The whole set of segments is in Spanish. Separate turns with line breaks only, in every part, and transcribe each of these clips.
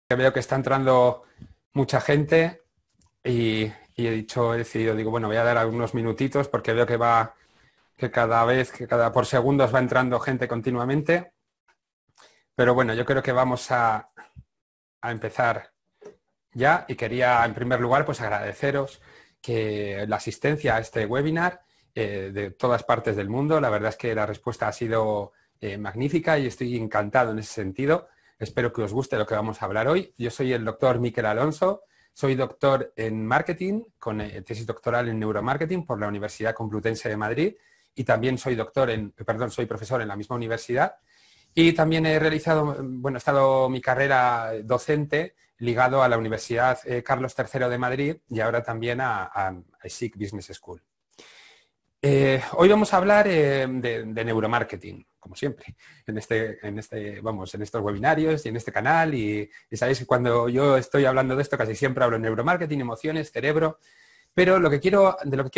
que veo que está entrando mucha gente y he decidido, digo, bueno, voy a dar algunos minutitos porque veo que cada vez, por segundos va entrando gente continuamente. Pero bueno, yo creo que vamos a empezar ya y quería en primer lugar pues agradeceros que la asistencia a este webinar de todas partes del mundo. La verdad es que la respuesta ha sido magnífica y estoy encantado en ese sentido. Espero que os guste lo que vamos a hablar hoy. Yo soy el doctor Miquel Alonso, soy doctor en marketing con tesis doctoral en neuromarketing por la Universidad Complutense de Madrid y también soy soy profesor en la misma universidad. Y también he estado mi carrera docente ligado a la Universidad Carlos III de Madrid y ahora también a ISIC Business School. Hoy vamos a hablar de neuromarketing, como siempre, en estos webinarios y en este canal. Y sabéis que cuando yo estoy hablando de esto casi siempre hablo de neuromarketing, emociones, cerebro. Pero de lo que quiero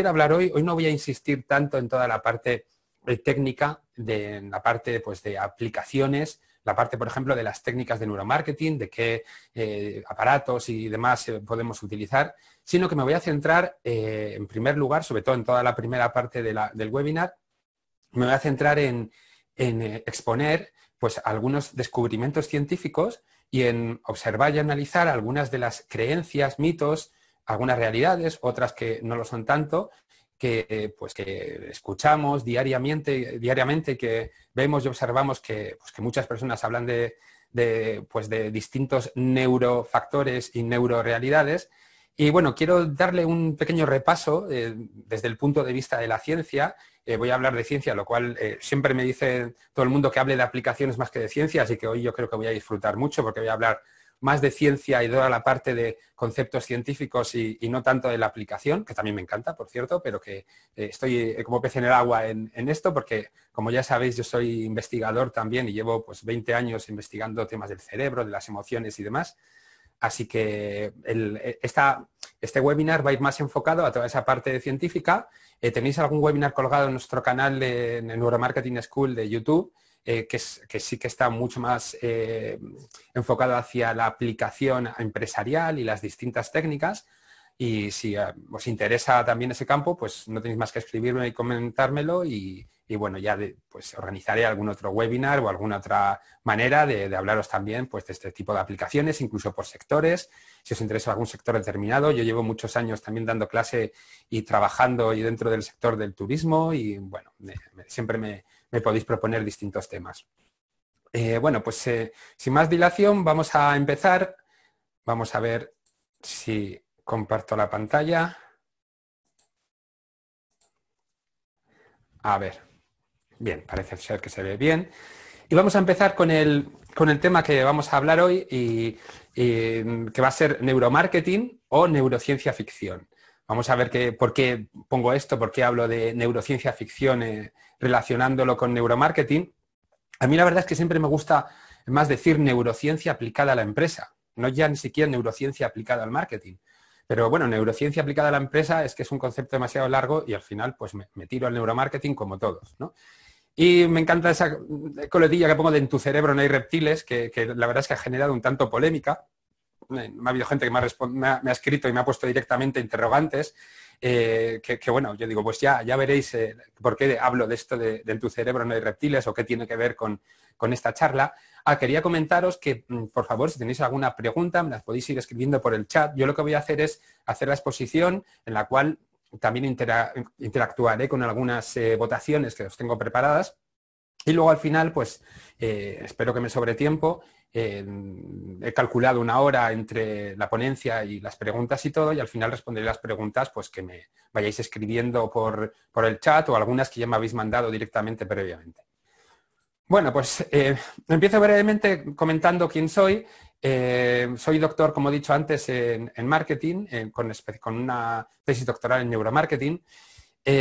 hablar hoy no voy a insistir tanto en toda la parte técnica, en la parte pues, de aplicaciones, la parte, por ejemplo, de las técnicas de neuromarketing, de qué aparatos y demás podemos utilizar, sino que me voy a centrar, en primer lugar, sobre todo en toda la primera parte del webinar, me voy a centrar en exponer pues, algunos descubrimientos científicos y en observar y analizar algunas de las creencias, mitos, algunas realidades, otras que no lo son tanto, que escuchamos diariamente, que vemos y observamos que muchas personas hablan de distintos neurofactores y neurorealidades. Y bueno, quiero darle un pequeño repaso desde el punto de vista de la ciencia. Voy a hablar de ciencia, lo cual siempre me dice todo el mundo que hable de aplicaciones más que de ciencia, así que hoy yo creo que voy a disfrutar mucho porque voy a hablar más de ciencia y de toda la parte de conceptos científicos y no tanto de la aplicación, que también me encanta, por cierto, pero que estoy como pez en el agua en esto porque, como ya sabéis, yo soy investigador también y llevo pues 20 años investigando temas del cerebro, de las emociones y demás. Así que este webinar va a ir más enfocado a toda esa parte científica. Tenéis algún webinar colgado en nuestro canal de Neuromarketing School de YouTube, que sí que está mucho más enfocado hacia la aplicación empresarial y las distintas técnicas. Y si os interesa también ese campo, pues no tenéis más que escribirme y comentármelo y bueno, ya pues organizaré algún otro webinar o alguna otra manera de hablaros también pues, de este tipo de aplicaciones, incluso por sectores. Si os interesa algún sector determinado, yo llevo muchos años también dando clase y trabajando y dentro del sector del turismo y bueno, siempre me podéis proponer distintos temas. Sin más dilación, vamos a empezar. Vamos a ver si comparto la pantalla. A ver. Bien, parece ser que se ve bien. Y vamos a empezar con el tema que vamos a hablar hoy y que va a ser neuromarketing o neurociencia ficción. Vamos a ver por qué pongo esto, por qué hablo de neurociencia ficción relacionándolo con neuromarketing. A mí la verdad es que siempre me gusta más decir neurociencia aplicada a la empresa, no ya ni siquiera neurociencia aplicada al marketing. Pero bueno, neurociencia aplicada a la empresa es que es un concepto demasiado largo y al final pues me tiro al neuromarketing como todos, ¿no? Y me encanta esa coletilla que pongo de en tu cerebro no hay reptiles, que la verdad es que ha generado un tanto polémica. Ha habido gente que me ha escrito y me ha puesto directamente interrogantes, bueno, yo digo, pues ya veréis por qué hablo de esto de en tu cerebro no hay reptiles o qué tiene que ver con esta charla. Quería comentaros que, por favor, si tenéis alguna pregunta, me las podéis ir escribiendo por el chat. Yo lo que voy a hacer es hacer la exposición en la cual también interactuaré con algunas votaciones que os tengo preparadas y luego al final, pues espero que me sobre tiempo. He calculado una hora entre la ponencia y las preguntas y todo y al final responderé las preguntas pues que me vayáis escribiendo por el chat o algunas que ya me habéis mandado directamente previamente. Bueno, pues empiezo brevemente comentando quién soy. Soy doctor, como he dicho antes, en marketing, con una tesis doctoral en neuromarketing.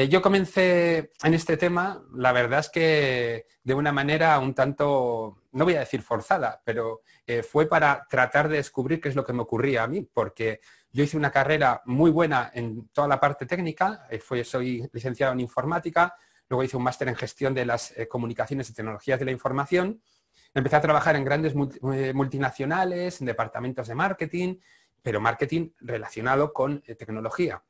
Yo comencé en este tema, la verdad es que de una manera un tanto, no voy a decir forzada, pero fue para tratar de descubrir qué es lo que me ocurría a mí, porque yo hice una carrera muy buena en toda la parte técnica, soy licenciado en informática, luego hice un máster en gestión de las comunicaciones y tecnologías de la información, empecé a trabajar en grandes multinacionales, en departamentos de marketing, pero marketing relacionado con tecnología.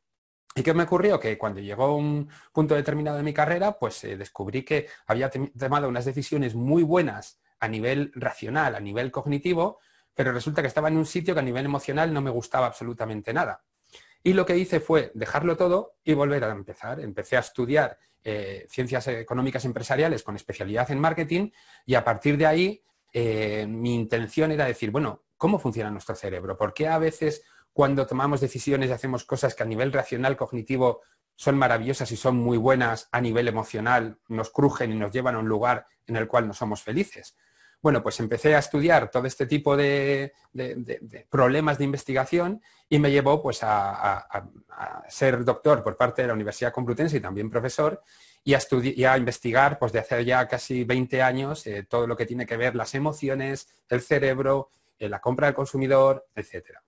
¿Y qué me ocurrió? Que cuando llegó un punto determinado de mi carrera, pues descubrí que había tomado unas decisiones muy buenas a nivel racional, a nivel cognitivo, pero resulta que estaba en un sitio que a nivel emocional no me gustaba absolutamente nada. Y lo que hice fue dejarlo todo y volver a empezar. Empecé a estudiar ciencias económicas empresariales con especialidad en marketing y a partir de ahí mi intención era decir, bueno, ¿cómo funciona nuestro cerebro? ¿Por qué a veces cuando tomamos decisiones y hacemos cosas que a nivel racional, cognitivo, son maravillosas y son muy buenas, a nivel emocional nos crujen y nos llevan a un lugar en el cual no somos felices? Bueno, pues empecé a estudiar todo este tipo de problemas de investigación y me llevó pues, a ser doctor por parte de la Universidad Complutense y también profesor y a investigar pues, de hace ya casi 20 años todo lo que tiene que ver las emociones, el cerebro, la compra del consumidor, etcétera.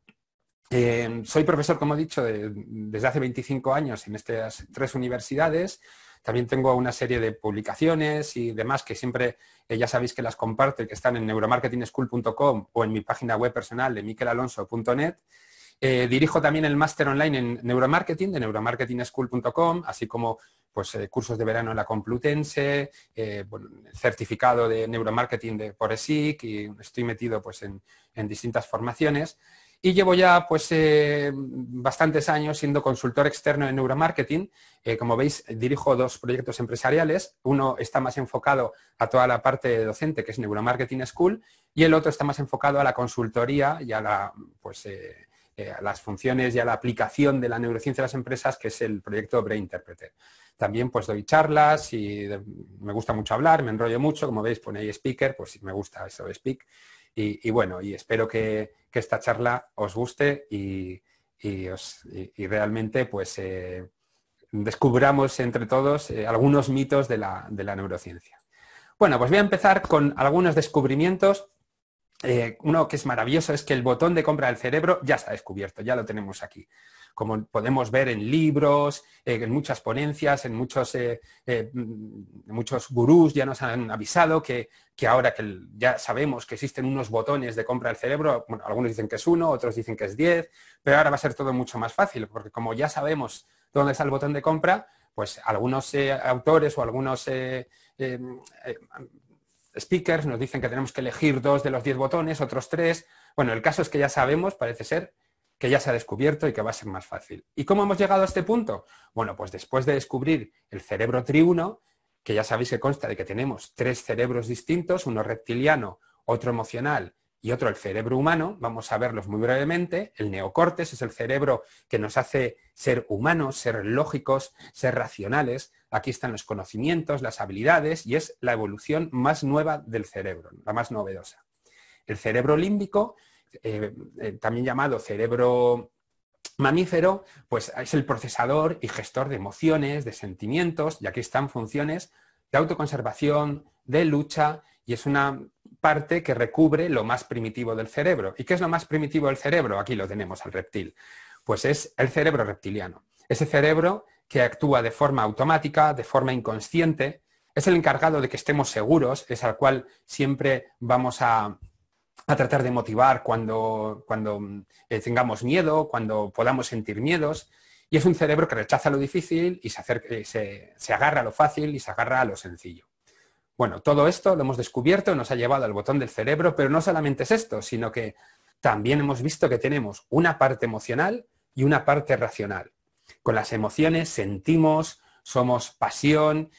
Soy profesor, como he dicho, desde hace 25 años en estas 3 universidades. También tengo una serie de publicaciones y demás que siempre, ya sabéis que las comparto y que están en neuromarketingschool.com o en mi página web personal de miquelalonso.net. Dirijo también el máster online en neuromarketing de neuromarketingschool.com, así como pues, cursos de verano en la Complutense, bueno, certificado de neuromarketing por ESIC y estoy metido pues, en distintas formaciones. Y llevo ya pues, bastantes años siendo consultor externo en neuromarketing. Como veis, dirijo 2 proyectos empresariales. Uno está más enfocado a toda la parte docente, que es Neuromarketing School, y el otro está más enfocado a la consultoría y a las funciones y a la aplicación de la neurociencia a las empresas, que es el proyecto Brain Interpreter. También pues doy charlas y me gusta mucho hablar, me enrollo mucho. Como veis, pone ahí speaker, pues me gusta eso de speak. Y bueno, y espero que esta charla os guste y realmente pues descubramos entre todos algunos mitos de la neurociencia. Bueno, pues voy a empezar con algunos descubrimientos. Uno que es maravilloso es que el botón de compra del cerebro ya está descubierto, ya lo tenemos aquí. Como podemos ver en libros, en muchas ponencias, en muchos gurús ya nos han avisado que ahora que ya sabemos que existen unos botones de compra del cerebro, bueno, algunos dicen que es 1, otros dicen que es 10, pero ahora va a ser todo mucho más fácil, porque como ya sabemos dónde está el botón de compra, pues algunos autores o algunos speakers nos dicen que tenemos que elegir 2 de los 10 botones, otros 3. Bueno, el caso es que ya sabemos, parece ser, que ya se ha descubierto y que va a ser más fácil. ¿Y cómo hemos llegado a este punto? Bueno, pues después de descubrir el cerebro triuno, que ya sabéis que consta de que tenemos 3 cerebros distintos, uno reptiliano, otro emocional y otro el cerebro humano, vamos a verlos muy brevemente. El neocórtex es el cerebro que nos hace ser humanos, ser lógicos, ser racionales. Aquí están los conocimientos, las habilidades y es la evolución más nueva del cerebro, la más novedosa. El cerebro límbico, también llamado cerebro mamífero, pues es el procesador y gestor de emociones, de sentimientos, y aquí están funciones de autoconservación, de lucha, y es una parte que recubre lo más primitivo del cerebro. ¿Y qué es lo más primitivo del cerebro? Aquí lo tenemos, al reptil. Pues es el cerebro reptiliano. Ese cerebro que actúa de forma automática, de forma inconsciente, es el encargado de que estemos seguros, es al cual siempre vamos a tratar de motivar cuando tengamos miedo, cuando podamos sentir miedos. Y es un cerebro que rechaza lo difícil y se agarra a lo fácil y se agarra a lo sencillo. Bueno, todo esto lo hemos descubierto, nos ha llevado al botón del cerebro, pero no solamente es esto, sino que también hemos visto que tenemos una parte emocional y una parte racional. Con las emociones sentimos, somos pasión,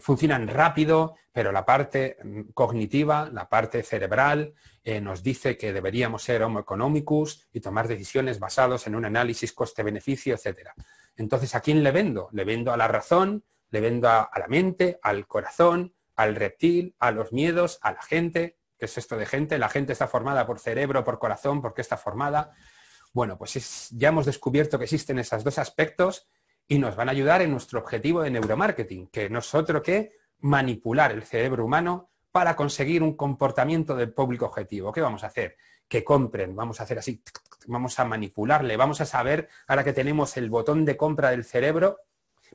funcionan rápido, pero la parte cognitiva, la parte cerebral, nos dice que deberíamos ser homo economicus y tomar decisiones basadas en un análisis coste-beneficio, etc. Entonces, ¿a quién le vendo? Le vendo a la razón, le vendo a la mente, al corazón, al reptil, a los miedos, a la gente. ¿Qué es esto de gente? La gente está formada por cerebro, por corazón. ¿Por qué está formada? Bueno, pues ya hemos descubierto que existen esos 2 aspectos y nos van a ayudar en nuestro objetivo de neuromarketing, que no es otro que manipular el cerebro humano para conseguir un comportamiento del público objetivo. ¿Qué vamos a hacer? Que compren, vamos a hacer así, vamos a manipularle, vamos a saber, ahora que tenemos el botón de compra del cerebro,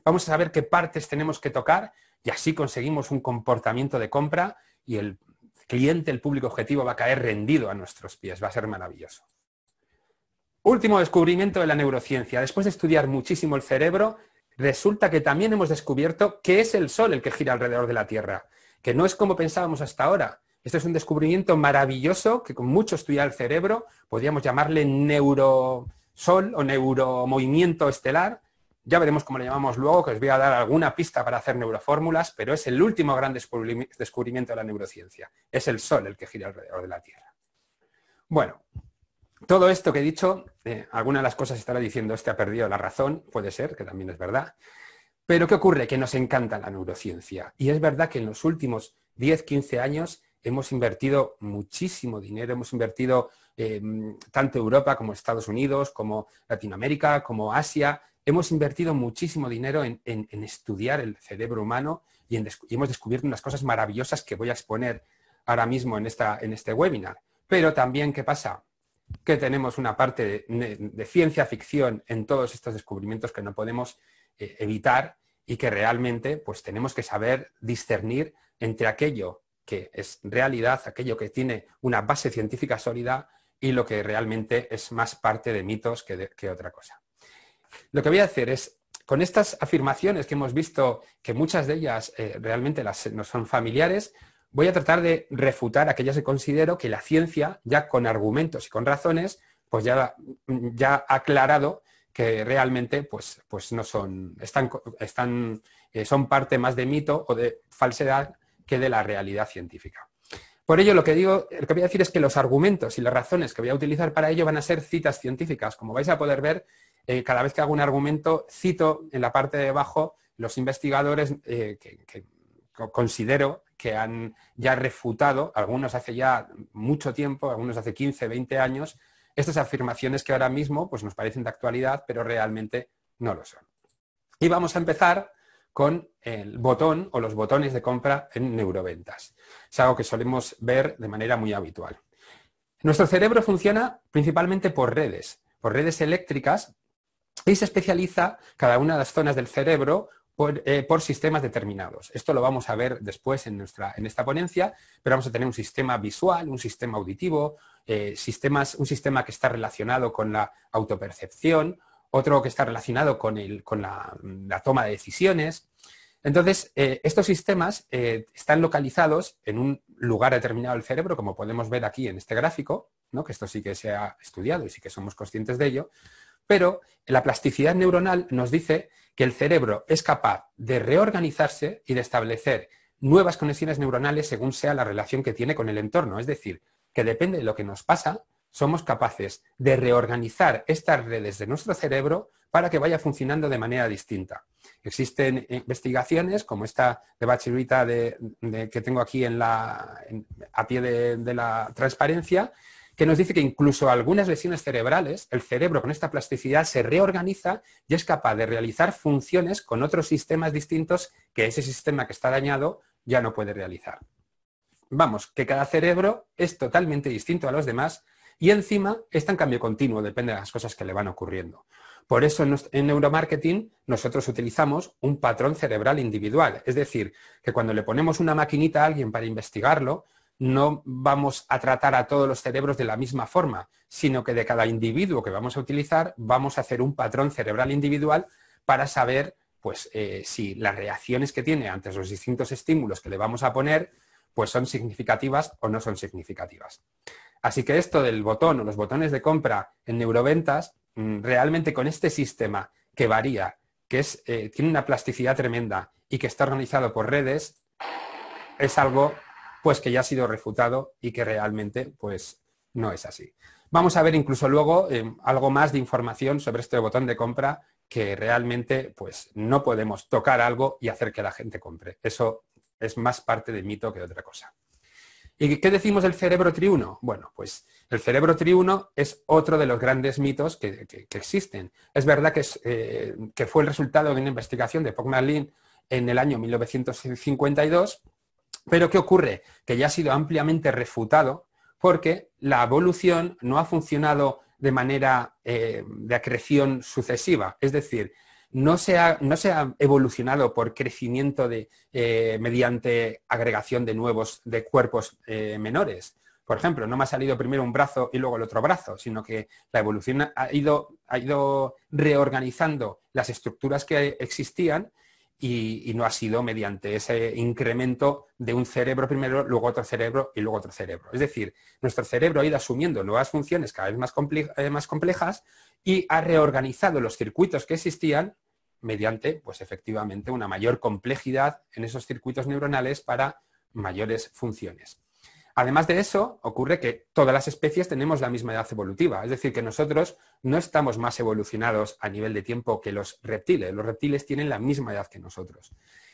vamos a saber qué partes tenemos que tocar y así conseguimos un comportamiento de compra y el cliente, el público objetivo, va a caer rendido a nuestros pies. Va a ser maravilloso. Último descubrimiento de la neurociencia. Después de estudiar muchísimo el cerebro, resulta que también hemos descubierto que es el Sol el que gira alrededor de la Tierra, que no es como pensábamos hasta ahora. Esto es un descubrimiento maravilloso que con mucho estudiar el cerebro podríamos llamarle neurosol o neuromovimiento estelar. Ya veremos cómo le llamamos luego, que os voy a dar alguna pista para hacer neurofórmulas, pero es el último gran descubrimiento de la neurociencia. Es el Sol el que gira alrededor de la Tierra. Bueno, todo esto que he dicho, alguna de las cosas estará diciendo, este ha perdido la razón, puede ser, que también es verdad. Pero ¿qué ocurre? Que nos encanta la neurociencia. Y es verdad que en los últimos 10, 15 años hemos invertido muchísimo dinero, hemos invertido tanto Europa como Estados Unidos, como Latinoamérica, como Asia. Hemos invertido muchísimo dinero en estudiar el cerebro humano y hemos descubierto unas cosas maravillosas que voy a exponer ahora mismo en este webinar. Pero también, ¿qué pasa? Que tenemos una parte de ciencia ficción en todos estos descubrimientos que no podemos evitar y que realmente pues, tenemos que saber discernir entre aquello que es realidad, aquello que tiene una base científica sólida y lo que realmente es más parte de mitos que otra cosa. Lo que voy a hacer es, con estas afirmaciones que hemos visto, que muchas de ellas realmente nos son familiares, voy a tratar de refutar aquellas que considero que la ciencia, ya con argumentos y con razones, pues ya ha aclarado que realmente pues no son, son parte más de mito o de falsedad que de la realidad científica. Por ello, lo que voy a decir es que los argumentos y las razones que voy a utilizar para ello van a ser citas científicas. Como vais a poder ver, cada vez que hago un argumento, cito en la parte de abajo los investigadores que considero que han ya refutado, algunos hace ya mucho tiempo, algunos hace 15, 20 años, estas afirmaciones que ahora mismo pues, nos parecen de actualidad, pero realmente no lo son. Y vamos a empezar con el botón o los botones de compra en neuroventas. Es algo que solemos ver de manera muy habitual. Nuestro cerebro funciona principalmente por redes eléctricas y se especializa cada una de las zonas del cerebro por sistemas determinados. Esto lo vamos a ver después en esta ponencia, pero vamos a tener un sistema visual, un sistema auditivo, un sistema que está relacionado con la autopercepción, otro que está relacionado con la toma de decisiones. Entonces, estos sistemas están localizados en un lugar determinado del cerebro, como podemos ver aquí en este gráfico, ¿no? Que esto sí que se ha estudiado y sí que somos conscientes de ello, pero la plasticidad neuronal nos dice que el cerebro es capaz de reorganizarse y de establecer nuevas conexiones neuronales según sea la relación que tiene con el entorno. Es decir, que depende de lo que nos pasa, somos capaces de reorganizar estas redes de nuestro cerebro para que vaya funcionando de manera distinta. Existen investigaciones como esta de Bachirita que tengo aquí a pie de la transparencia, que nos dice que incluso algunas lesiones cerebrales, el cerebro con esta plasticidad se reorganiza y es capaz de realizar funciones con otros sistemas distintos que ese sistema que está dañado ya no puede realizar. Vamos, que cada cerebro es totalmente distinto a los demás y encima está en cambio continuo, depende de las cosas que le van ocurriendo. Por eso en neuromarketing nosotros utilizamos un patrón cerebral individual. Es decir, que cuando le ponemos una maquinita a alguien para investigarlo, no vamos a tratar a todos los cerebros de la misma forma, sino que de cada individuo que vamos a utilizar vamos a hacer un patrón cerebral individual para saber pues, si las reacciones que tiene ante los distintos estímulos que le vamos a poner pues son significativas o no son significativas. Así que esto del botón o los botones de compra en neuroventas, realmente con este sistema que varía, que tiene una plasticidad tremenda y que está organizado por redes, es algo pues que ya ha sido refutado y que realmente pues no es así. Vamos a ver incluso luego algo más de información sobre este botón de compra que realmente pues no podemos tocar algo y hacer que la gente compre. Eso es más parte de mito que de otra cosa. ¿Y qué decimos del cerebro triuno? Bueno, pues el cerebro triuno es otro de los grandes mitos que existen. Es verdad que fue el resultado de una investigación de Pogman-Lin en el año 1952, pero ¿qué ocurre? Que ya ha sido ampliamente refutado porque la evolución no ha funcionado de manera de acreción sucesiva. Es decir, no se ha evolucionado por crecimiento mediante agregación de nuevos de cuerpos menores. Por ejemplo, no me ha salido primero un brazo y luego el otro brazo, sino que la evolución ha ido reorganizando las estructuras que existían y no ha sido mediante ese incremento de un cerebro primero, luego otro cerebro y luego otro cerebro. Es decir, nuestro cerebro ha ido asumiendo nuevas funciones cada vez más complejas y ha reorganizado los circuitos que existían mediante, pues efectivamente, una mayor complejidad en esos circuitos neuronales para mayores funciones. Además de eso, ocurre que todas las especies tenemos la misma edad evolutiva, es decir, que nosotros no estamos más evolucionados a nivel de tiempo que los reptiles tienen la misma edad que nosotros.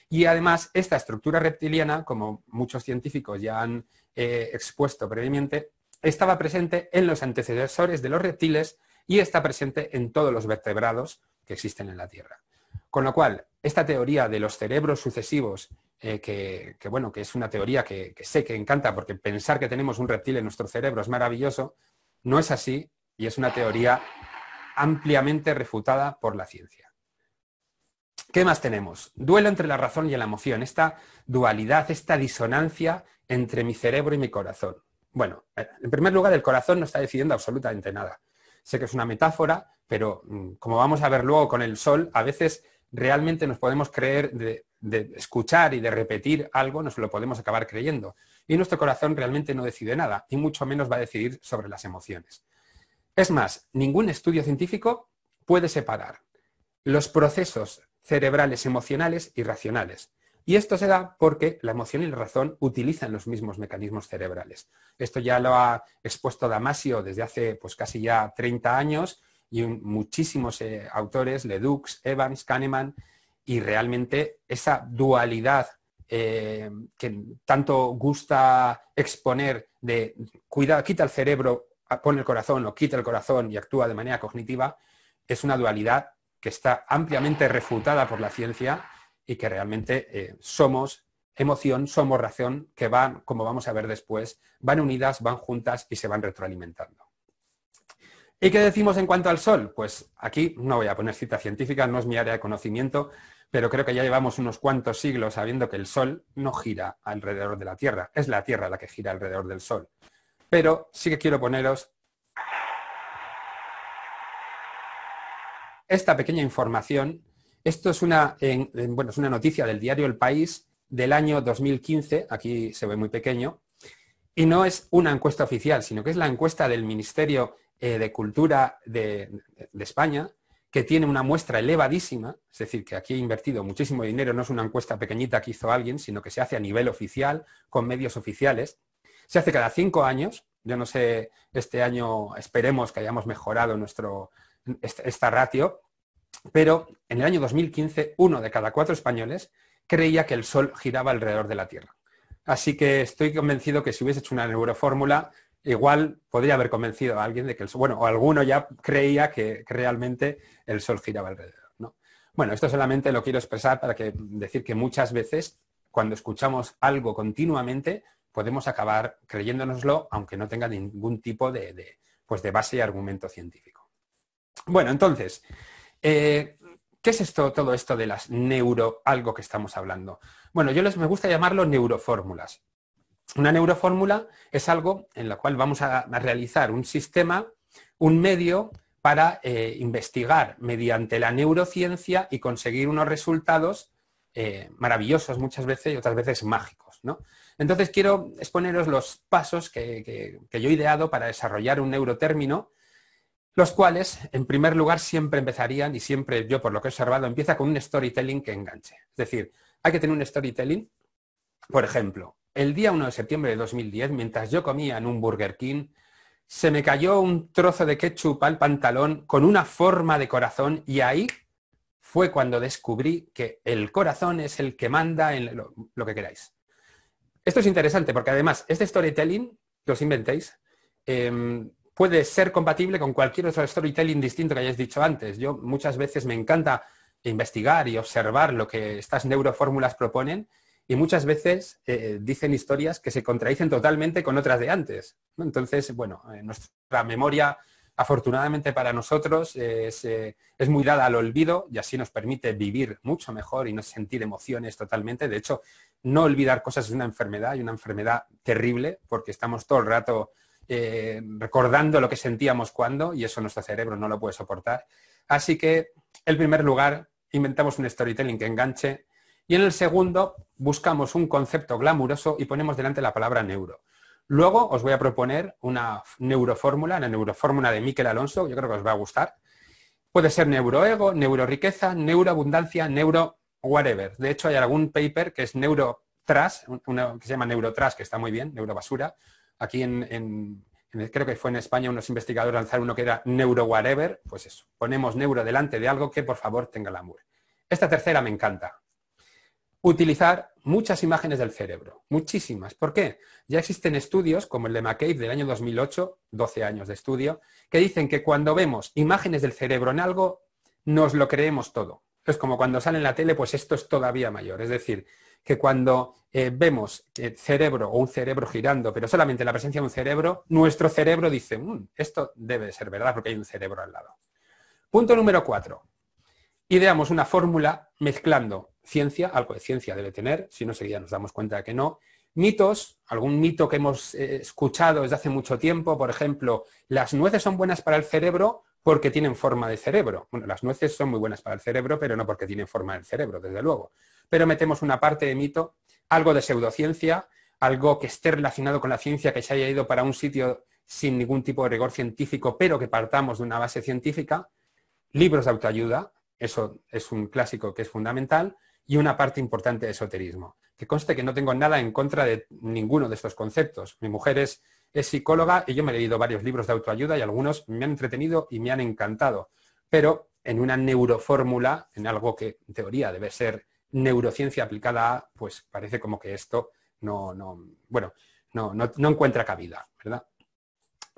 Y además, esta estructura reptiliana, como muchos científicos ya han expuesto previamente, estaba presente en los antecesores de los reptiles y está presente en todos los vertebrados que existen en la Tierra. Con lo cual, esta teoría de los cerebros sucesivos, que es una teoría que sé que encanta porque pensar que tenemos un reptil en nuestro cerebro es maravilloso, no es así y es una teoría ampliamente refutada por la ciencia. ¿Qué más tenemos? Duelo entre la razón y la emoción, esta dualidad, esta disonancia entre mi cerebro y mi corazón. Bueno, en primer lugar, el corazón no está decidiendo absolutamente nada. Sé que es una metáfora, pero como vamos a ver luego con el sol, a veces realmente nos podemos creer de escuchar y de repetir algo, nos lo podemos acabar creyendo. Y nuestro corazón realmente no decide nada, y mucho menos va a decidir sobre las emociones. Es más, ningún estudio científico puede separar los procesos cerebrales emocionales y racionales. Y esto se da porque la emoción y la razón utilizan los mismos mecanismos cerebrales. Esto ya lo ha expuesto Damasio desde hace pues, casi ya 30 años y muchísimos autores, Ledoux, Evans, Kahneman, y realmente esa dualidad que tanto gusta exponer de quita el cerebro, pone el corazón o quita el corazón y actúa de manera cognitiva, es una dualidad que está ampliamente refutada por la ciencia y que realmente somos emoción, somos razón, que van, como vamos a ver después, van unidas, van juntas y se van retroalimentando. ¿Y qué decimos en cuanto al Sol? Pues aquí no voy a poner cita científica, no es mi área de conocimiento, pero creo que ya llevamos unos cuantos siglos sabiendo que el Sol no gira alrededor de la Tierra, es la Tierra la que gira alrededor del Sol. Pero sí que quiero poneros esta pequeña información. Esto es es una noticia del diario El País del año 2015, aquí se ve muy pequeño, y no es una encuesta oficial, sino que es la encuesta del Ministerio de Cultura de España, que tiene una muestra elevadísima, es decir, que aquí he invertido muchísimo dinero, no es una encuesta pequeñita que hizo alguien, sino que se hace a nivel oficial, con medios oficiales. Se hace cada 5 años, yo no sé, este año esperemos que hayamos mejorado esta ratio, pero en el año 2015, 1 de cada 4 españoles creía que el Sol giraba alrededor de la Tierra. Así que estoy convencido que si hubiese hecho una neurofórmula, igual podría haber convencido a alguien de que o alguno ya creía que realmente el Sol giraba alrededor, ¿no? Bueno, esto solamente lo quiero expresar para decir que muchas veces, cuando escuchamos algo continuamente, podemos acabar creyéndonoslo, aunque no tenga ningún tipo de base y argumento científico. Bueno, entonces, ¿qué es todo esto de las algo que estamos hablando? Bueno, me gusta llamarlo neurofórmulas. Una neurofórmula es algo en la cual vamos a realizar un sistema, un medio para investigar mediante la neurociencia y conseguir unos resultados maravillosos muchas veces y otras veces mágicos, ¿no? Entonces quiero exponeros los pasos que yo he ideado para desarrollar un neurotérmino, los cuales, en primer lugar, siempre empezarían, y siempre yo, por lo que he observado, empieza con un storytelling que enganche. Es decir, hay que tener un storytelling. Por ejemplo, el día 1 de septiembre de 2010, mientras yo comía en un Burger King, se me cayó un trozo de ketchup al pantalón con una forma de corazón y ahí fue cuando descubrí que el corazón es el que manda en lo que queráis. Esto es interesante porque además este storytelling que os inventéis puede ser compatible con cualquier otro storytelling distinto que hayáis dicho antes. Yo muchas veces me encanta investigar y observar lo que estas neurofórmulas proponen y muchas veces dicen historias que se contradicen totalmente con otras de antes, ¿no? Entonces, bueno, nuestra memoria afortunadamente para nosotros es muy dada al olvido y así nos permite vivir mucho mejor y no sentir emociones totalmente. De hecho, no olvidar cosas es una enfermedad y una enfermedad terrible porque estamos todo el rato recordando lo que sentíamos cuando y eso nuestro cerebro no lo puede soportar. Así que, en primer lugar, inventamos un storytelling que enganche y en el segundo buscamos un concepto glamuroso y ponemos delante la palabra neuro. Luego os voy a proponer una neurofórmula, la neurofórmula de Miquel Alonso, yo creo que os va a gustar. Puede ser neuroego, neuroriqueza, neuroabundancia, neuro whatever. De hecho, hay algún paper que es neurotrash, que se llama neurotrash, que está muy bien, neurobasura. Aquí creo que fue en España unos investigadores lanzaron uno que era neuro whatever. Pues eso, ponemos neuro delante de algo que por favor tenga glamour. Esta tercera me encanta. Utilizar muchas imágenes del cerebro, muchísimas. ¿Por qué? Ya existen estudios, como el de McCabe del año 2008, 12 años de estudio, que dicen que cuando vemos imágenes del cerebro en algo, nos lo creemos todo. Es como cuando sale en la tele, pues esto es todavía mayor. Es decir, que cuando vemos cerebro o un cerebro girando, pero solamente la presencia de un cerebro, nuestro cerebro dice, esto debe de ser verdad porque hay un cerebro al lado. Punto número 4. Ideamos una fórmula mezclando ciencia, algo de ciencia debe tener, si no seguida nos damos cuenta de que no, mitos, algún mito que hemos escuchado desde hace mucho tiempo, por ejemplo, las nueces son buenas para el cerebro porque tienen forma de cerebro. Bueno, las nueces son muy buenas para el cerebro, pero no porque tienen forma del cerebro, desde luego. Pero metemos una parte de mito, algo de pseudociencia, algo que esté relacionado con la ciencia, que se haya ido para un sitio sin ningún tipo de rigor científico, pero que partamos de una base científica, libros de autoayuda, eso es un clásico que es fundamental, y una parte importante de esoterismo. Que conste que no tengo nada en contra de ninguno de estos conceptos. Mi mujer es psicóloga y yo me he leído varios libros de autoayuda y algunos me han entretenido y me han encantado. Pero en una neurofórmula, en algo que en teoría debe ser neurociencia aplicada a, pues parece como que esto no encuentra cabida, ¿verdad?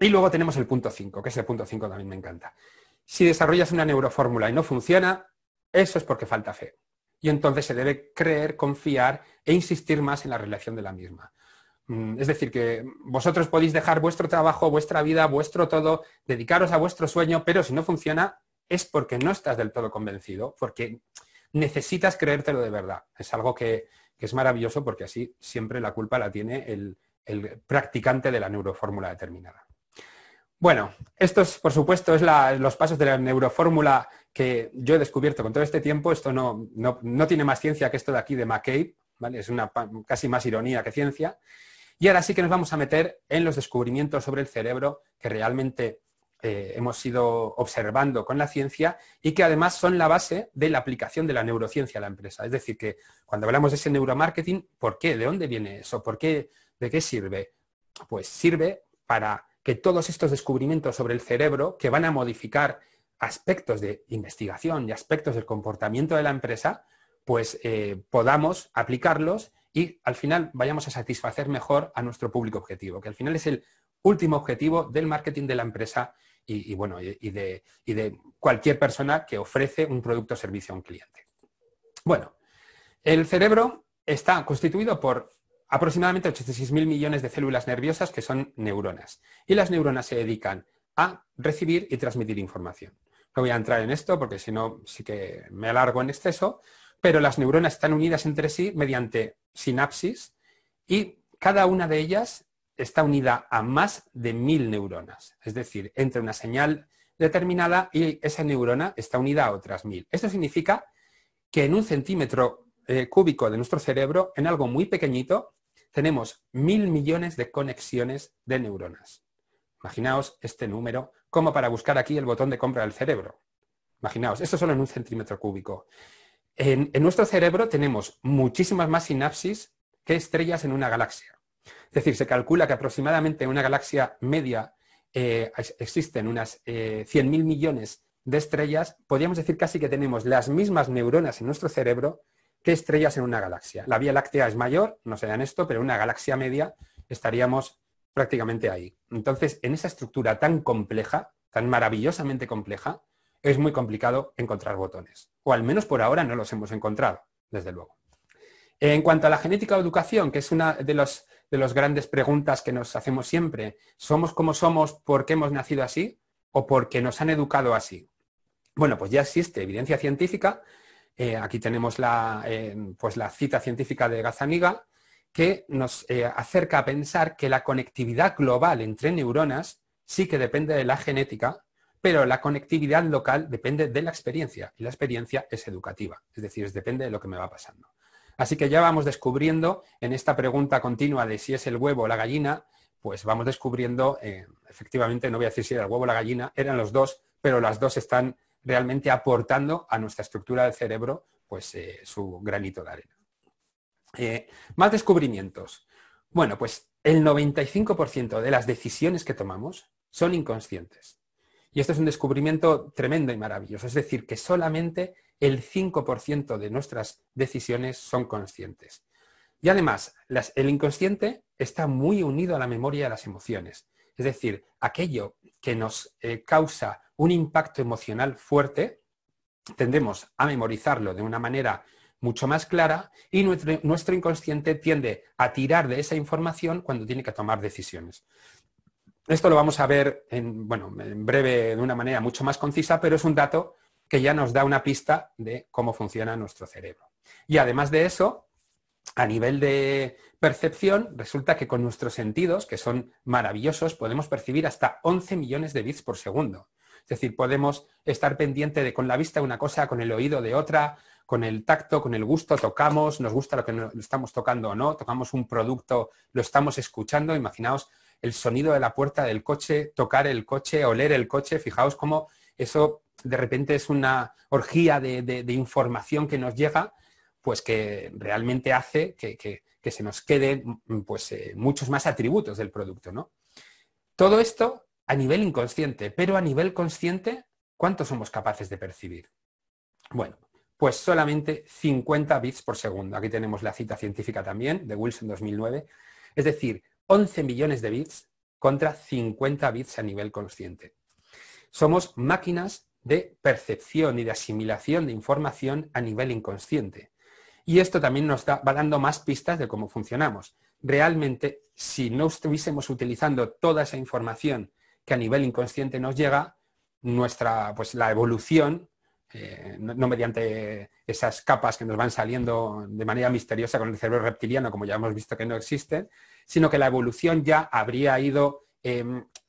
Y luego tenemos el punto 5, que ese punto 5 también me encanta. Si desarrollas una neurofórmula y no funciona, eso es porque falta fe. Y entonces se debe creer, confiar e insistir más en la realización de la misma. Es decir, que vosotros podéis dejar vuestro trabajo, vuestra vida, vuestro todo, dedicaros a vuestro sueño, pero si no funciona es porque no estás del todo convencido, porque necesitas creértelo de verdad. Es algo que es maravilloso porque así siempre la culpa la tiene el practicante de la neurofórmula determinada. Bueno, estos, por supuesto, es los pasos de la neurofórmula que yo he descubierto con todo este tiempo. Esto no tiene más ciencia que esto de aquí de McCabe, ¿vale? Es casi más ironía que ciencia. Y ahora sí que nos vamos a meter en los descubrimientos sobre el cerebro que realmente hemos ido observando con la ciencia y que además son la base de la aplicación de la neurociencia a la empresa. Es decir, que cuando hablamos de ese neuromarketing, ¿por qué? ¿De dónde viene eso? ¿Por qué? ¿De qué sirve? Pues sirve para que todos estos descubrimientos sobre el cerebro que van a modificar aspectos de investigación y aspectos del comportamiento de la empresa, pues podamos aplicarlos y al final vayamos a satisfacer mejor a nuestro público objetivo, que al final es el último objetivo del marketing de la empresa y de cualquier persona que ofrece un producto o servicio a un cliente. Bueno, el cerebro está constituido por aproximadamente 86.000 millones de células nerviosas que son neuronas. Y las neuronas se dedican a recibir y transmitir información. No voy a entrar en esto porque si no sí que me alargo en exceso, pero las neuronas están unidas entre sí mediante sinapsis y cada una de ellas está unida a más de 1000 neuronas. Es decir, entre una señal determinada y esa neurona está unida a otras 1000. Esto significa que en un centímetro cúbico de nuestro cerebro, en algo muy pequeñito, tenemos 1000 millones de conexiones de neuronas. Imaginaos este número como para buscar aquí el botón de compra del cerebro. Imaginaos, esto solo en un centímetro cúbico. En nuestro cerebro tenemos muchísimas más sinapsis que estrellas en una galaxia. Es decir, se calcula que aproximadamente en una galaxia media existen unas 100.000 millones de estrellas. Podríamos decir casi que tenemos las mismas neuronas en nuestro cerebro que estrellas en una galaxia. La Vía Láctea es mayor, no se dan esto, pero en una galaxia media estaríamos prácticamente ahí. Entonces, en esa estructura tan compleja, tan maravillosamente compleja, es muy complicado encontrar botones. O al menos por ahora no los hemos encontrado, desde luego. En cuanto a la genética o educación, que es una de las grandes preguntas que nos hacemos siempre, ¿somos como somos porque hemos nacido así? o porque nos han educado así? Bueno, pues ya existe evidencia científica. Aquí tenemos pues la cita científica de Gazzaniga, que nos acerca a pensar que la conectividad global entre neuronas sí que depende de la genética, pero la conectividad local depende de la experiencia, y la experiencia es educativa, es decir, depende de lo que me va pasando. Así que ya vamos descubriendo en esta pregunta continua de si es el huevo o la gallina, pues vamos descubriendo, efectivamente, no voy a decir si era el huevo o la gallina, eran los dos, pero las dos están realmente aportando a nuestra estructura del cerebro pues, su granito de arena. Más descubrimientos. Bueno, pues el 95% de las decisiones que tomamos son inconscientes. Y esto es un descubrimiento tremendo y maravilloso. Es decir, que solamente el 5% de nuestras decisiones son conscientes. Y además, el inconsciente está muy unido a la memoria y a las emociones. Es decir, aquello que nos causa un impacto emocional fuerte, tendemos a memorizarlo de una manera mucho más clara y nuestro inconsciente tiende a tirar de esa información cuando tiene que tomar decisiones. Esto lo vamos a ver en breve de una manera mucho más concisa, pero es un dato que ya nos da una pista de cómo funciona nuestro cerebro. Y además de eso, a nivel de percepción, resulta que con nuestros sentidos, que son maravillosos, podemos percibir hasta 11 millones de bits por segundo. Es decir, podemos estar pendiente de con la vista de una cosa, con el oído de otra, con el tacto, con el gusto, tocamos, nos gusta lo que lo estamos tocando o no, tocamos un producto, lo estamos escuchando, imaginaos el sonido de la puerta del coche, tocar el coche, oler el coche, fijaos cómo eso de repente es una orgía de información que nos llega, pues que realmente hace que se nos queden pues, muchos más atributos del producto, ¿no? Todo esto a nivel inconsciente, pero a nivel consciente, ¿cuánto somos capaces de percibir? Bueno, pues solamente 50 bits por segundo. Aquí tenemos la cita científica también, de Wilson 2009. Es decir, 11 millones de bits contra 50 bits a nivel consciente. Somos máquinas de percepción y de asimilación de información a nivel inconsciente. Y esto también nos va dando más pistas de cómo funcionamos. Realmente, si no estuviésemos utilizando toda esa información que a nivel inconsciente nos llega, la evolución, no mediante esas capas que nos van saliendo de manera misteriosa con el cerebro reptiliano, como ya hemos visto que no existen, sino que la evolución ya habría ido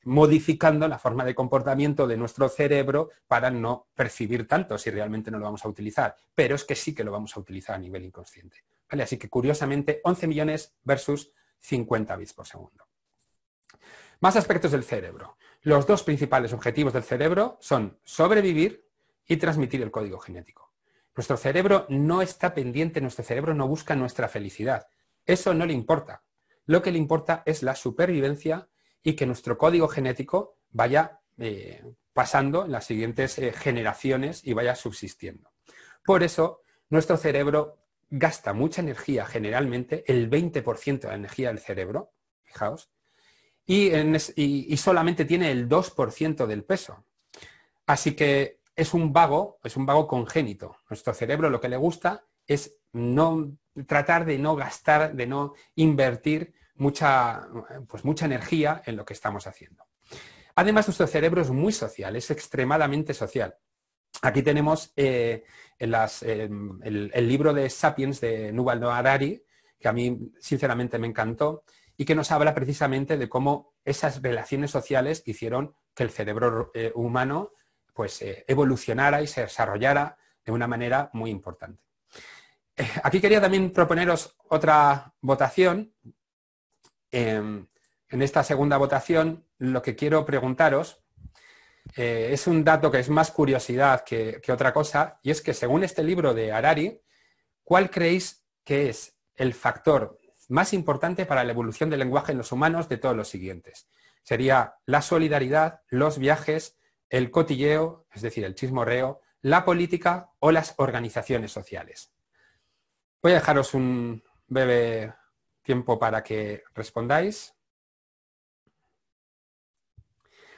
modificando la forma de comportamiento de nuestro cerebro para no percibir tanto si realmente no lo vamos a utilizar. Pero es que sí que lo vamos a utilizar a nivel inconsciente. ¿Vale? Así que, curiosamente, 11 millones versus 50 bits por segundo. Más aspectos del cerebro. Los dos principales objetivos del cerebro son sobrevivir y transmitir el código genético. Nuestro cerebro no está pendiente, nuestro cerebro no busca nuestra felicidad. Eso no le importa. Lo que le importa es la supervivencia y que nuestro código genético vaya pasando en las siguientes generaciones y vaya subsistiendo. Por eso, nuestro cerebro gasta mucha energía, generalmente el 20% de la energía del cerebro, fijaos, y solamente tiene el 2% del peso. Así que es un vago congénito. Nuestro cerebro lo que le gusta es tratar de no gastar, de no invertir mucha energía en lo que estamos haciendo. Además, nuestro cerebro es muy social, es extremadamente social. Aquí tenemos el libro de Sapiens de Yuval Noah Harari, que a mí sinceramente me encantó, y que nos habla precisamente de cómo esas relaciones sociales hicieron que el cerebro humano pues, evolucionara y se desarrollara de una manera muy importante. Aquí quería también proponeros otra votación. En esta segunda votación, lo que quiero preguntaros es un dato que es más curiosidad que otra cosa, y es que según este libro de Harari, ¿cuál creéis que es el factor más importante para la evolución del lenguaje en los humanos de todos los siguientes? Sería la solidaridad, los viajes, el cotilleo, es decir, el chismorreo, la política o las organizaciones sociales. Voy a dejaros un breve tiempo para que respondáis.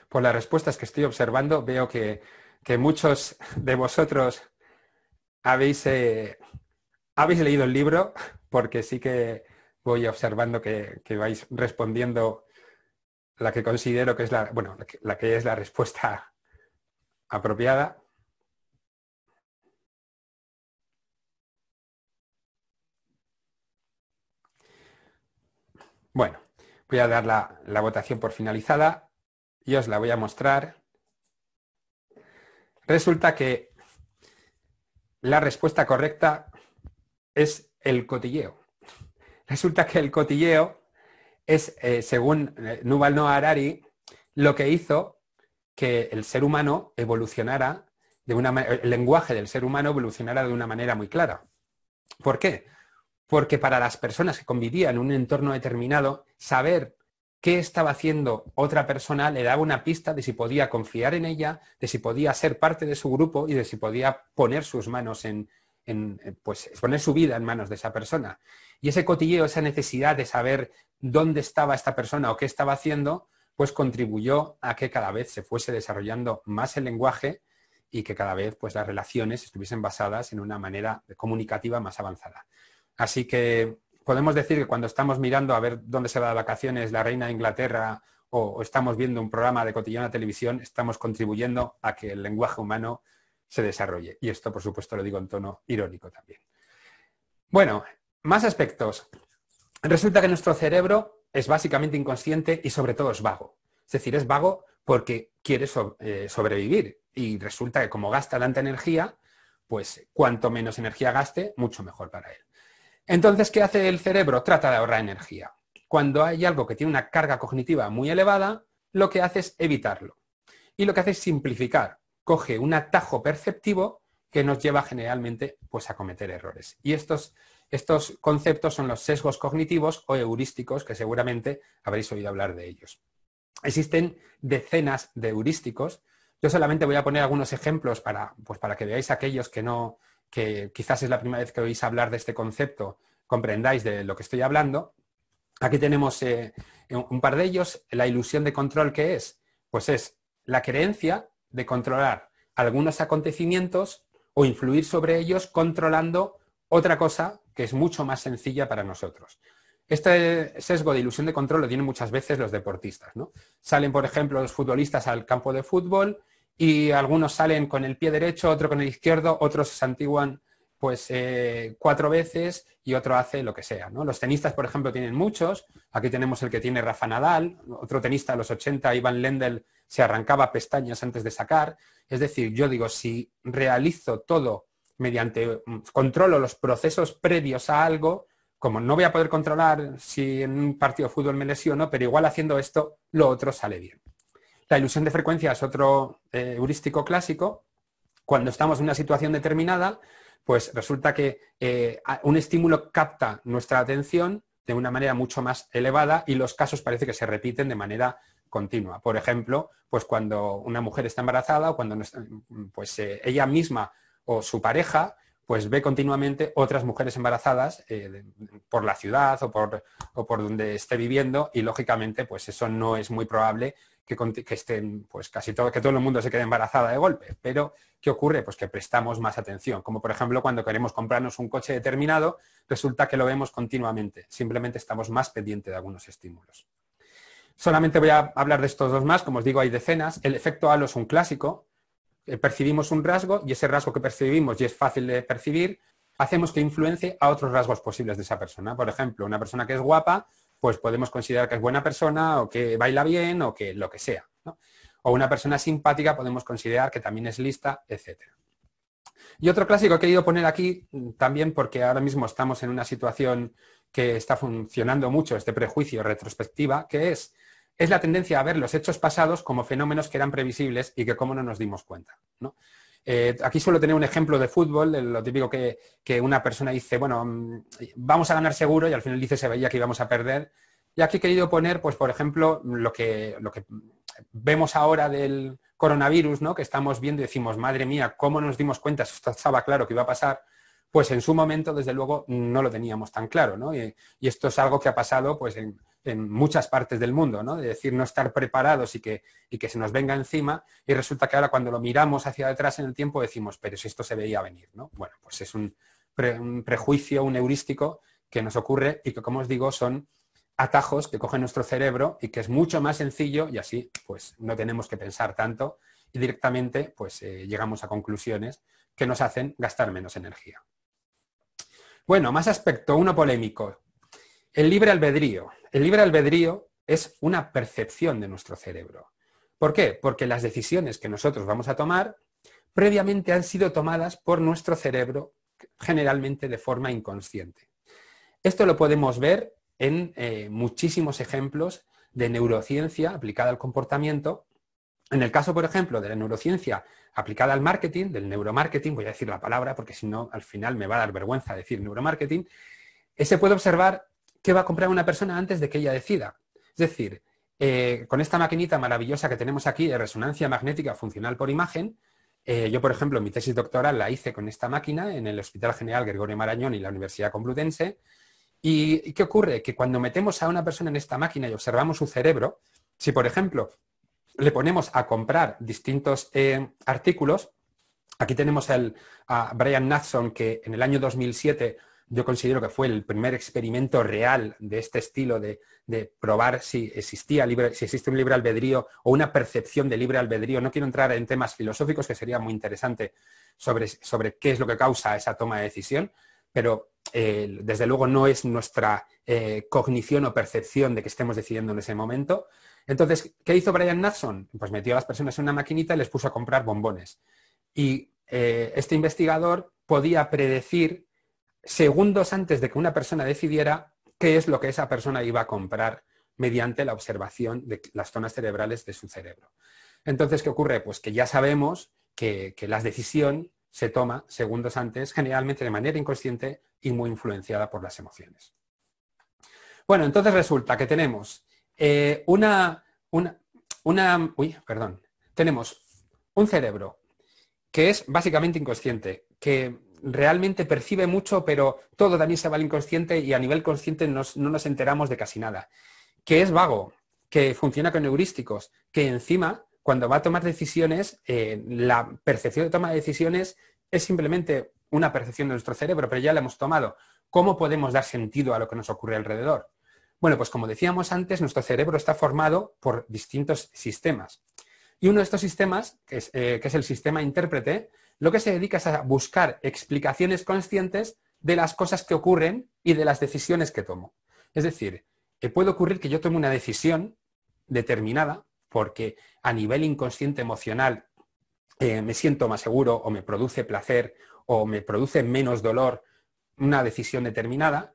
Por las respuestas que estoy observando, veo que muchos de vosotros habéis leído el libro, porque sí que voy observando que vais respondiendo la que considero que es la que es la respuesta apropiada. Bueno, voy a dar la votación por finalizada y os la voy a mostrar. Resulta que la respuesta correcta es el cotilleo. Resulta que el cotilleo es, según Yuval Noah Harari, lo que hizo que el ser humano evolucionara, el lenguaje del ser humano evolucionara de una manera muy clara. ¿Por qué? Porque para las personas que convivían en un entorno determinado, saber qué estaba haciendo otra persona le daba una pista de si podía confiar en ella, de si podía ser parte de su grupo y de si podía poner sus manos pues poner su vida en manos de esa persona. Y ese cotilleo, esa necesidad de saber dónde estaba esta persona o qué estaba haciendo, pues contribuyó a que cada vez se fuese desarrollando más el lenguaje y que cada vez pues las relaciones estuviesen basadas en una manera comunicativa más avanzada. Así que podemos decir que cuando estamos mirando a ver dónde se va de vacaciones la reina de Inglaterra o estamos viendo un programa de cotilleo en la televisión, estamos contribuyendo a que el lenguaje humano se desarrolle. Y esto, por supuesto, lo digo en tono irónico también. Bueno, más aspectos. Resulta que nuestro cerebro es básicamente inconsciente y sobre todo es vago. Es decir, es vago porque quiere sobrevivir y resulta que como gasta tanta energía, pues cuanto menos energía gaste, mucho mejor para él. Entonces, ¿qué hace el cerebro? Trata de ahorrar energía. Cuando hay algo que tiene una carga cognitiva muy elevada, lo que hace es evitarlo. Y lo que hace es simplificar. Coge un atajo perceptivo que nos lleva generalmente pues, a cometer errores. Y estos conceptos son los sesgos cognitivos o heurísticos, que seguramente habréis oído hablar de ellos. Existen decenas de heurísticos. Yo solamente voy a poner algunos ejemplos para que veáis aquellos que quizás es la primera vez que oís hablar de este concepto, comprendáis de lo que estoy hablando. Aquí tenemos un par de ellos. La ilusión de control, ¿qué es? Pues es la creencia de controlar algunos acontecimientos o influir sobre ellos controlando otra cosa que es mucho más sencilla para nosotros. Este sesgo de ilusión de control lo tienen muchas veces los deportistas, ¿no? Salen, por ejemplo, los futbolistas al campo de fútbol y algunos salen con el pie derecho, otro con el izquierdo, otros se santiguan pues 4 veces y otro hace lo que sea, ¿no? Los tenistas, por ejemplo, tienen muchos. Aquí tenemos el que tiene Rafa Nadal, otro tenista de los 80, Ivan Lendl, se arrancaba pestañas antes de sacar. Es decir, yo digo, si realizo todo mediante, controlo los procesos previos a algo, como no voy a poder controlar si en un partido de fútbol me lesiono, pero igual haciendo esto, lo otro sale bien. La ilusión de frecuencia es otro heurístico clásico. Cuando estamos en una situación determinada, pues resulta que un estímulo capta nuestra atención de una manera mucho más elevada y los casos parece que se repiten de manera continua. Por ejemplo, pues cuando una mujer está embarazada o cuando pues, ella misma o su pareja pues ve continuamente otras mujeres embarazadas por la ciudad o por donde esté viviendo y lógicamente pues eso no es muy probable que estén, pues casi todo, que todo el mundo se quede embarazada de golpe. Pero, ¿qué ocurre? Pues que prestamos más atención. Como por ejemplo cuando queremos comprarnos un coche determinado, resulta que lo vemos continuamente. Simplemente estamos más pendientes de algunos estímulos. Solamente voy a hablar de estos dos más, como os digo, hay decenas. El efecto halo es un clásico. Percibimos un rasgo y ese rasgo que percibimos y es fácil de percibir, hacemos que influencie a otros rasgos posibles de esa persona. Por ejemplo, una persona que es guapa, pues podemos considerar que es buena persona o que baila bien o que lo que sea, ¿no? O una persona simpática podemos considerar que también es lista, etc. Y otro clásico que he querido poner aquí también porque ahora mismo estamos en una situación que está funcionando mucho, este prejuicio retrospectiva, que es la tendencia a ver los hechos pasados como fenómenos que eran previsibles y que cómo no nos dimos cuenta, ¿no? Aquí suelo tener un ejemplo de fútbol, de lo típico que una persona dice, bueno, vamos a ganar seguro y al final dice se veía que íbamos a perder. Y aquí he querido poner, pues por ejemplo, lo que vemos ahora del coronavirus, ¿no? Que estamos viendo y decimos, madre mía, ¿cómo nos dimos cuenta? Esto estaba claro que iba a pasar. Pues en su momento, desde luego, no lo teníamos tan claro, ¿no? Y esto es algo que ha pasado pues, en muchas partes del mundo, ¿no? De decir, no estar preparados y que se nos venga encima y resulta que ahora cuando lo miramos hacia detrás en el tiempo decimos, pero si esto se veía venir, ¿no? Bueno, pues es un prejuicio, un heurístico que nos ocurre y que, como os digo, son atajos que coge nuestro cerebro y que es mucho más sencillo y así pues no tenemos que pensar tanto y directamente pues, llegamos a conclusiones que nos hacen gastar menos energía. Bueno, más aspecto, uno polémico. El libre albedrío. El libre albedrío es una percepción de nuestro cerebro. ¿Por qué? Porque las decisiones que nosotros vamos a tomar previamente han sido tomadas por nuestro cerebro, generalmente de forma inconsciente. Esto lo podemos ver en muchísimos ejemplos de neurociencia aplicada al comportamiento. En el caso, por ejemplo, de la neurociencia aplicada al marketing, del neuromarketing, voy a decir la palabra porque si no, al final me va a dar vergüenza decir neuromarketing, se puede observar qué va a comprar una persona antes de que ella decida. Es decir, con esta maquinita maravillosa que tenemos aquí de resonancia magnética funcional por imagen, yo, por ejemplo, mi tesis doctoral la hice con esta máquina en el Hospital General Gregorio Marañón y la Universidad Complutense. ¿Y qué ocurre? Que cuando metemos a una persona en esta máquina y observamos su cerebro, si, por ejemplo, le ponemos a comprar distintos artículos, aquí tenemos a Brian Natson, que en el año 2007 yo considero que fue el primer experimento real de este estilo de probar si existe un libre albedrío o una percepción de libre albedrío. No quiero entrar en temas filosóficos, que sería muy interesante sobre qué es lo que causa esa toma de decisión, pero desde luego no es nuestra cognición o percepción de que estemos decidiendo en ese momento. Entonces, ¿qué hizo Brian Natson? Pues metió a las personas en una maquinita y les puso a comprar bombones. Y este investigador podía predecir segundos antes de que una persona decidiera qué es lo que esa persona iba a comprar mediante la observación de las zonas cerebrales de su cerebro. Entonces, ¿qué ocurre? Pues que ya sabemos que la decisión se toma segundos antes, generalmente de manera inconsciente y muy influenciada por las emociones. Bueno, entonces resulta que tenemos tenemos un cerebro que es básicamente inconsciente, que realmente percibe mucho, pero todo también se va al inconsciente y a nivel consciente no nos enteramos de casi nada. Que es vago, que funciona con heurísticos, que encima, cuando va a tomar decisiones, la percepción de toma de decisiones es simplemente una percepción de nuestro cerebro, pero ya la hemos tomado. ¿Cómo podemos dar sentido a lo que nos ocurre alrededor? Bueno, pues como decíamos antes, nuestro cerebro está formado por distintos sistemas. Y uno de estos sistemas, que es el sistema intérprete, lo que se dedica es a buscar explicaciones conscientes de las cosas que ocurren y de las decisiones que tomo. Es decir, puede ocurrir que yo tome una decisión determinada porque a nivel inconsciente emocional me siento más seguro o me produce placer o me produce menos dolor una decisión determinada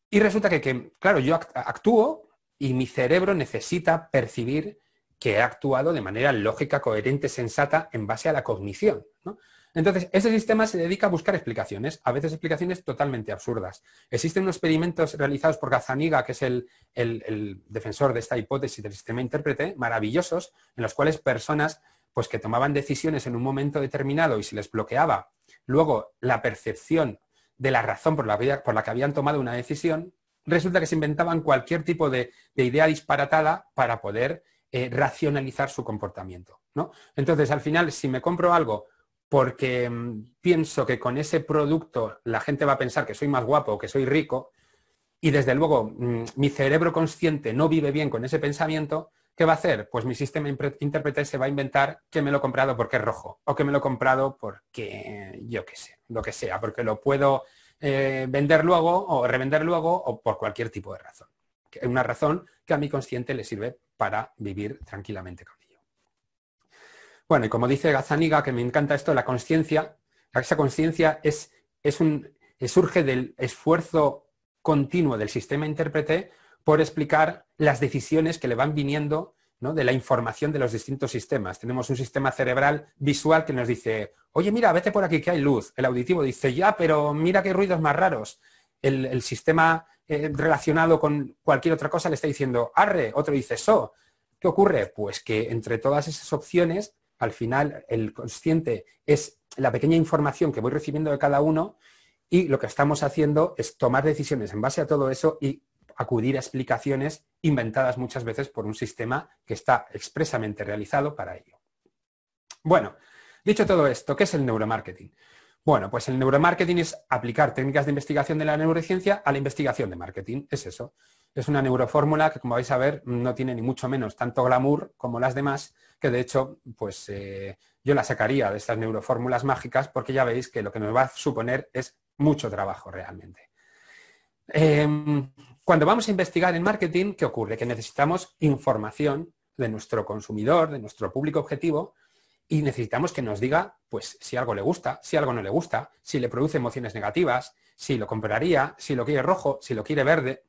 y resulta que claro, yo actúo y mi cerebro necesita percibir que he actuado de manera lógica, coherente, sensata en base a la cognición, ¿no? Entonces, ese sistema se dedica a buscar explicaciones, a veces explicaciones totalmente absurdas. Existen unos experimentos realizados por Gazzaniga, que es el defensor de esta hipótesis del sistema intérprete, maravillosos, en los cuales personas pues, que tomaban decisiones en un momento determinado y se les bloqueaba luego la percepción de la razón por la que habían tomado una decisión, resulta que se inventaban cualquier tipo de idea disparatada para poder racionalizar su comportamiento, ¿no? Entonces, al final, si me compro algo porque pienso que con ese producto la gente va a pensar que soy más guapo o que soy rico y desde luego mi cerebro consciente no vive bien con ese pensamiento, ¿qué va a hacer? Pues mi sistema intérprete se va a inventar que me lo he comprado porque es rojo o que me lo he comprado porque yo qué sé, lo que sea, porque lo puedo vender luego o revender luego o por cualquier tipo de razón. Una razón que a mi consciente le sirve para vivir tranquilamente con ello. Bueno, y como dice Gazzaniga, que me encanta esto, la conciencia, esa conciencia surge del esfuerzo continuo del sistema intérprete por explicar las decisiones que le van viniendo, ¿no?, de la información de los distintos sistemas. Tenemos un sistema cerebral visual que nos dice, oye, mira, vete por aquí que hay luz. El auditivo dice, ya, pero mira qué ruidos más raros. El sistema relacionado con cualquier otra cosa le está diciendo, arre, otro dice, so. ¿Qué ocurre? Pues que entre todas esas opciones, al final el consciente es la pequeña información que voy recibiendo de cada uno y lo que estamos haciendo es tomar decisiones en base a todo eso y acudir a explicaciones inventadas muchas veces por un sistema que está expresamente realizado para ello. Bueno, dicho todo esto, ¿qué es el neuromarketing? Bueno, pues el neuromarketing es aplicar técnicas de investigación de la neurociencia a la investigación de marketing. Es eso. Es una neurofórmula que, como vais a ver, no tiene ni mucho menos tanto glamour como las demás, que de hecho, pues yo la sacaría de estas neurofórmulas mágicas porque ya veis que lo que nos va a suponer es mucho trabajo realmente. Cuando vamos a investigar en marketing, ¿qué ocurre? Que necesitamos información de nuestro consumidor, de nuestro público objetivo, y necesitamos que nos diga, pues, si algo le gusta, si algo no le gusta, si le produce emociones negativas, si lo compraría, si lo quiere rojo, si lo quiere verde.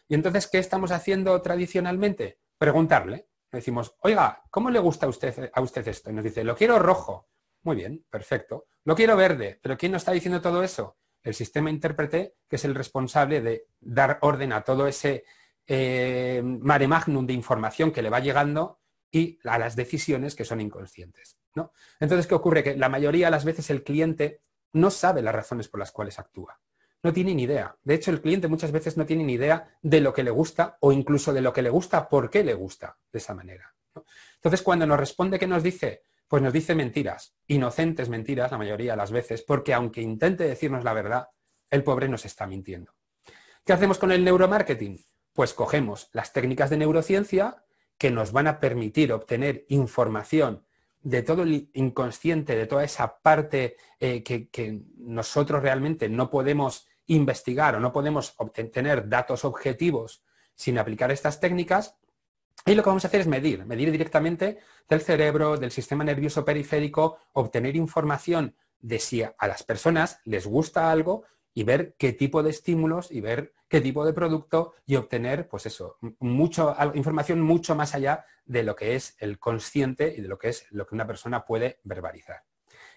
Y entonces, ¿qué estamos haciendo tradicionalmente? Preguntarle. Le decimos, oiga, ¿cómo le gusta a usted esto? Y nos dice, lo quiero rojo. Muy bien, perfecto. Lo quiero verde. ¿Pero quién nos está diciendo todo eso? El sistema intérprete, que es el responsable de dar orden a todo ese mare magnum de información que le va llegando y a las decisiones que son inconscientes, ¿no? Entonces, ¿qué ocurre? Que la mayoría de las veces el cliente no sabe las razones por las cuales actúa. No tiene ni idea. De hecho, el cliente muchas veces no tiene ni idea de lo que le gusta o incluso de lo que le gusta, por qué le gusta de esa manera, ¿no? Entonces, cuando nos responde, ¿qué nos dice? Pues nos dice mentiras, inocentes mentiras la mayoría de las veces, porque aunque intente decirnos la verdad, el pobre nos está mintiendo. ¿Qué hacemos con el neuromarketing? Pues cogemos las técnicas de neurociencia que nos van a permitir obtener información de todo el inconsciente, de toda esa parte que nosotros realmente no podemos investigar o no podemos obtener datos objetivos sin aplicar estas técnicas. Y lo que vamos a hacer es medir directamente del cerebro, del sistema nervioso periférico, obtener información de si a las personas les gusta algo y ver qué tipo de estímulos y ver qué tipo de producto y obtener, pues eso, información mucho más allá de lo que es el consciente y de lo que es lo que una persona puede verbalizar.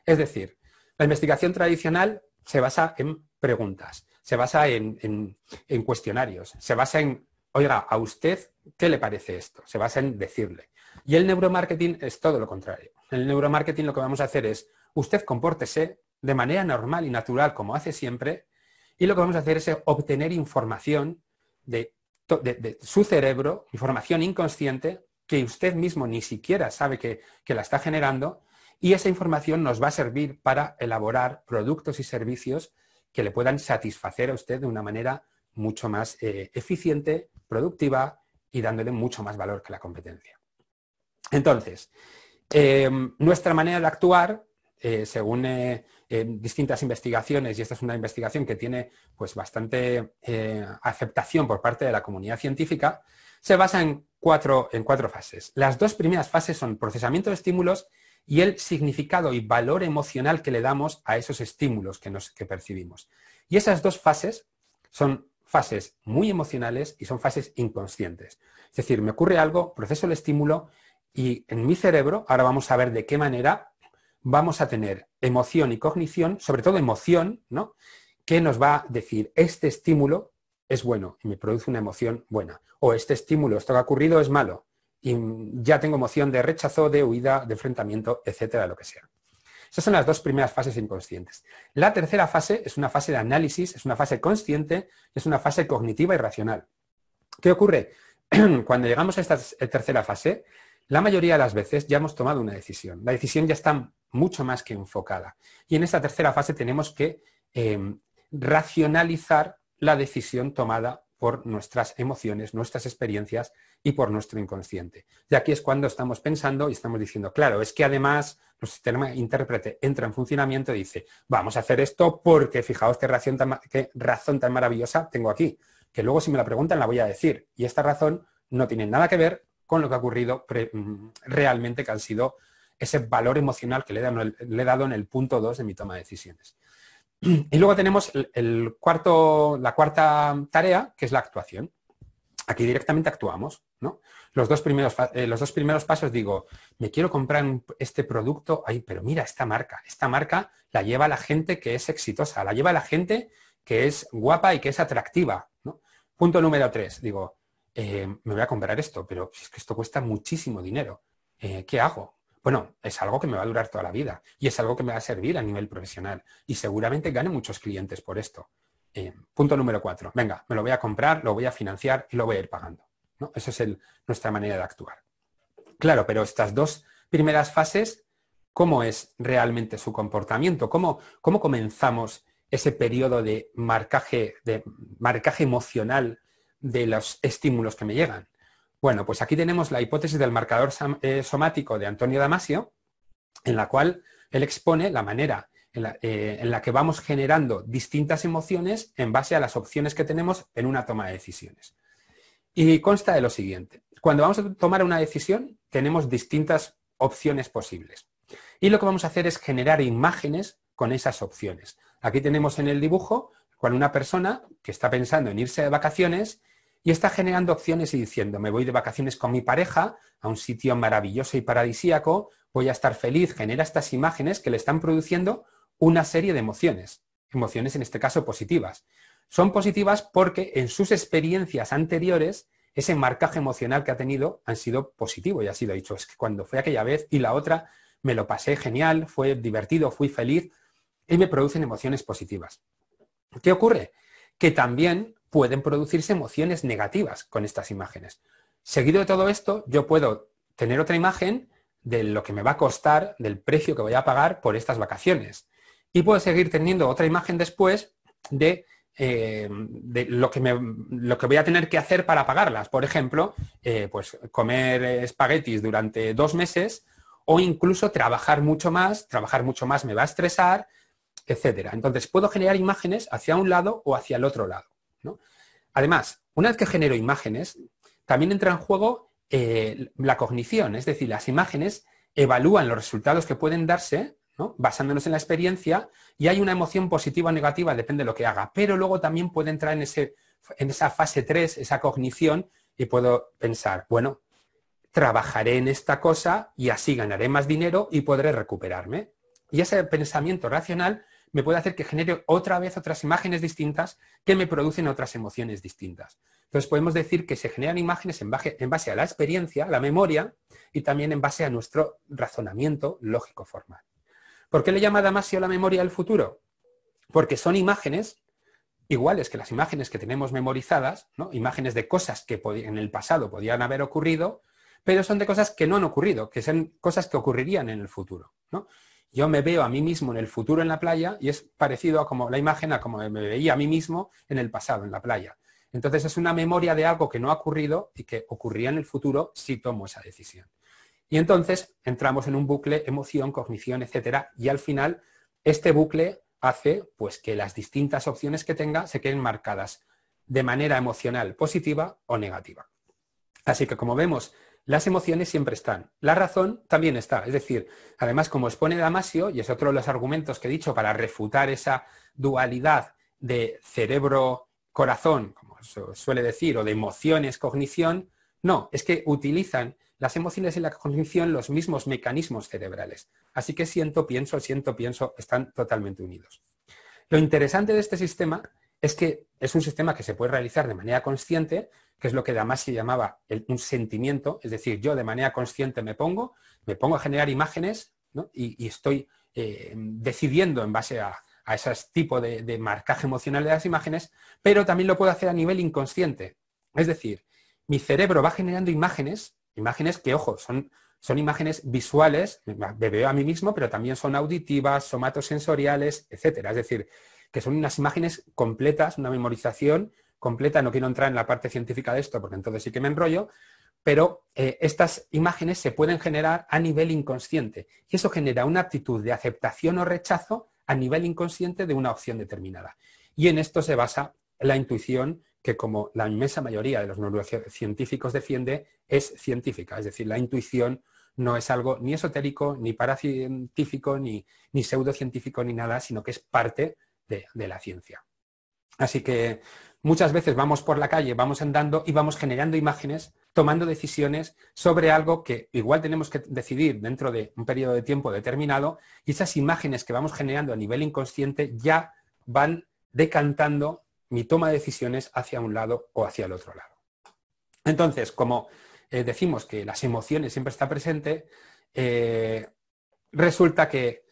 Es decir, la investigación tradicional se basa en preguntas, se basa en cuestionarios, se basa en, oiga, ¿a usted qué le parece esto? Se basa en decirle. Y el neuromarketing es todo lo contrario. En el neuromarketing lo que vamos a hacer es, usted compórtese de manera normal y natural como hace siempre, y lo que vamos a hacer es obtener información de su cerebro, información inconsciente que usted mismo ni siquiera sabe que la está generando, y esa información nos va a servir para elaborar productos y servicios que le puedan satisfacer a usted de una manera mucho más eficiente, productiva y dándole mucho más valor que la competencia. Entonces, nuestra manera de actuar, según distintas investigaciones, y esta es una investigación que tiene pues, bastante aceptación por parte de la comunidad científica, se basa en cuatro fases. Las dos primeras fases son procesamiento de estímulos y el significado y valor emocional que le damos a esos estímulos que percibimos. Y esas dos fases son fases muy emocionales y son fases inconscientes. Es decir, me ocurre algo, proceso el estímulo y en mi cerebro, ahora vamos a ver de qué manera vamos a tener emoción y cognición, sobre todo emoción, ¿no? Que nos va a decir, este estímulo es bueno y me produce una emoción buena. O este estímulo, esto que ha ocurrido, es malo y ya tengo emoción de rechazo, de huida, de enfrentamiento, etcétera, lo que sea. Esas son las dos primeras fases inconscientes. La tercera fase es una fase de análisis, es una fase consciente, es una fase cognitiva y racional. ¿Qué ocurre? Cuando llegamos a esta tercera fase, la mayoría de las veces ya hemos tomado una decisión. La decisión ya está mucho más que enfocada. Y en esta tercera fase tenemos que racionalizar la decisión tomada por nuestras emociones, nuestras experiencias y por nuestro inconsciente. Y aquí es cuando estamos pensando y estamos diciendo, claro, es que además nuestro sistema intérprete entra en funcionamiento y dice, vamos a hacer esto porque fijaos qué razón tan maravillosa tengo aquí, que luego si me la preguntan la voy a decir. Y esta razón no tiene nada que ver con lo que ha ocurrido realmente, que han sido ese valor emocional que le he dado en el punto 2 de mi toma de decisiones. Y luego tenemos la cuarta tarea, que es la actuación. Aquí directamente actuamos, ¿no? Los dos primeros pasos digo, me quiero comprar este producto, ay, pero mira, esta marca la lleva la gente que es exitosa, la lleva la gente que es guapa y que es atractiva, ¿no? Punto número 3, digo, me voy a comprar esto, pero es que esto cuesta muchísimo dinero. ¿Qué hago? Bueno, es algo que me va a durar toda la vida y es algo que me va a servir a nivel profesional y seguramente gane muchos clientes por esto. Punto número 4. Venga, me lo voy a comprar, lo voy a financiar y lo voy a ir pagando, ¿no? Esa es nuestra manera de actuar. Claro, pero estas dos primeras fases, ¿cómo es realmente su comportamiento? ¿Cómo comenzamos ese periodo de marcaje emocional de los estímulos que me llegan. Bueno, pues aquí tenemos la hipótesis del marcador somático de Antonio Damasio, en la cual él expone la manera en la que vamos generando distintas emociones en base a las opciones que tenemos en una toma de decisiones. Y consta de lo siguiente. Cuando vamos a tomar una decisión, tenemos distintas opciones posibles. Y lo que vamos a hacer es generar imágenes con esas opciones. Aquí tenemos en el dibujo con una persona que está pensando en irse de vacaciones y está generando opciones y diciendo, me voy de vacaciones con mi pareja a un sitio maravilloso y paradisíaco, voy a estar feliz, genera estas imágenes que le están produciendo una serie de emociones. Emociones en este caso positivas. Son positivas porque en sus experiencias anteriores ese marcaje emocional que ha tenido han sido positivo y ha sido dicho, es que cuando fue aquella vez y la otra me lo pasé genial, fue divertido, fui feliz y me producen emociones positivas. ¿Qué ocurre? Que también pueden producirse emociones negativas con estas imágenes. Seguido de todo esto, yo puedo tener otra imagen de lo que me va a costar, del precio que voy a pagar por estas vacaciones. Y puedo seguir teniendo otra imagen después de lo que voy a tener que hacer para pagarlas. Por ejemplo, pues comer espaguetis durante 2 meses o incluso trabajar mucho más me va a estresar, etcétera. Entonces, puedo generar imágenes hacia un lado o hacia el otro lado, ¿no? Además, una vez que genero imágenes, también entra en juego la cognición, es decir, las imágenes evalúan los resultados que pueden darse, ¿no? Basándonos en la experiencia, y hay una emoción positiva o negativa, depende de lo que haga, pero luego también puede entrar en esa fase 3, esa cognición, y puedo pensar, bueno, trabajaré en esta cosa y así ganaré más dinero y podré recuperarme. Y ese pensamiento racional me puede hacer que genere otra vez otras imágenes distintas que me producen otras emociones distintas. Entonces podemos decir que se generan imágenes en base a la experiencia, a la memoria, y también en base a nuestro razonamiento lógico formal. ¿Por qué le llama Damasio la memoria del futuro? Porque son imágenes iguales que las imágenes que tenemos memorizadas, ¿no? Imágenes de cosas que en el pasado podían haber ocurrido, pero son de cosas que no han ocurrido, que son cosas que ocurrirían en el futuro, ¿no? Yo me veo a mí mismo en el futuro en la playa y es parecido a como la imagen a como me veía a mí mismo en el pasado, en la playa. Entonces es una memoria de algo que no ha ocurrido y que ocurría en el futuro si tomo esa decisión. Y entonces entramos en un bucle emoción, cognición, etcétera, y al final este bucle hace pues que las distintas opciones que tenga se queden marcadas de manera emocional positiva o negativa. Así que como vemos, las emociones siempre están. La razón también está. Es decir, además, como expone Damasio, y es otro de los argumentos que he dicho para refutar esa dualidad de cerebro-corazón, como se suele decir, o de emociones-cognición, no, es que utilizan las emociones y la cognición los mismos mecanismos cerebrales. Así que siento, pienso, están totalmente unidos. Lo interesante de este sistema es que es un sistema que se puede realizar de manera consciente, que es lo que Damasio llamaba un sentimiento, es decir, yo de manera consciente me pongo a generar imágenes, ¿no? y estoy decidiendo en base a ese tipo de marcaje emocional de las imágenes, pero también lo puedo hacer a nivel inconsciente. Es decir, mi cerebro va generando imágenes que, ojo, son imágenes visuales, me veo a mí mismo, pero también son auditivas, somatosensoriales, etcétera. Es decir, que son unas imágenes completas, una memorización completa. No quiero entrar en la parte científica de esto porque entonces sí que me enrollo, pero estas imágenes se pueden generar a nivel inconsciente y eso genera una actitud de aceptación o rechazo a nivel inconsciente de una opción determinada. Y en esto se basa la intuición que, como la inmensa mayoría de los neurocientíficos defiende, es científica. Es decir, la intuición no es algo ni esotérico, ni paracientífico, ni pseudocientífico, ni nada, sino que es parte de la ciencia. Así que muchas veces vamos por la calle, vamos andando y vamos generando imágenes, tomando decisiones sobre algo que igual tenemos que decidir dentro de un periodo de tiempo determinado, y esas imágenes que vamos generando a nivel inconsciente ya van decantando mi toma de decisiones hacia un lado o hacia el otro lado. Entonces, como decimos que las emociones siempre están presentes, resulta que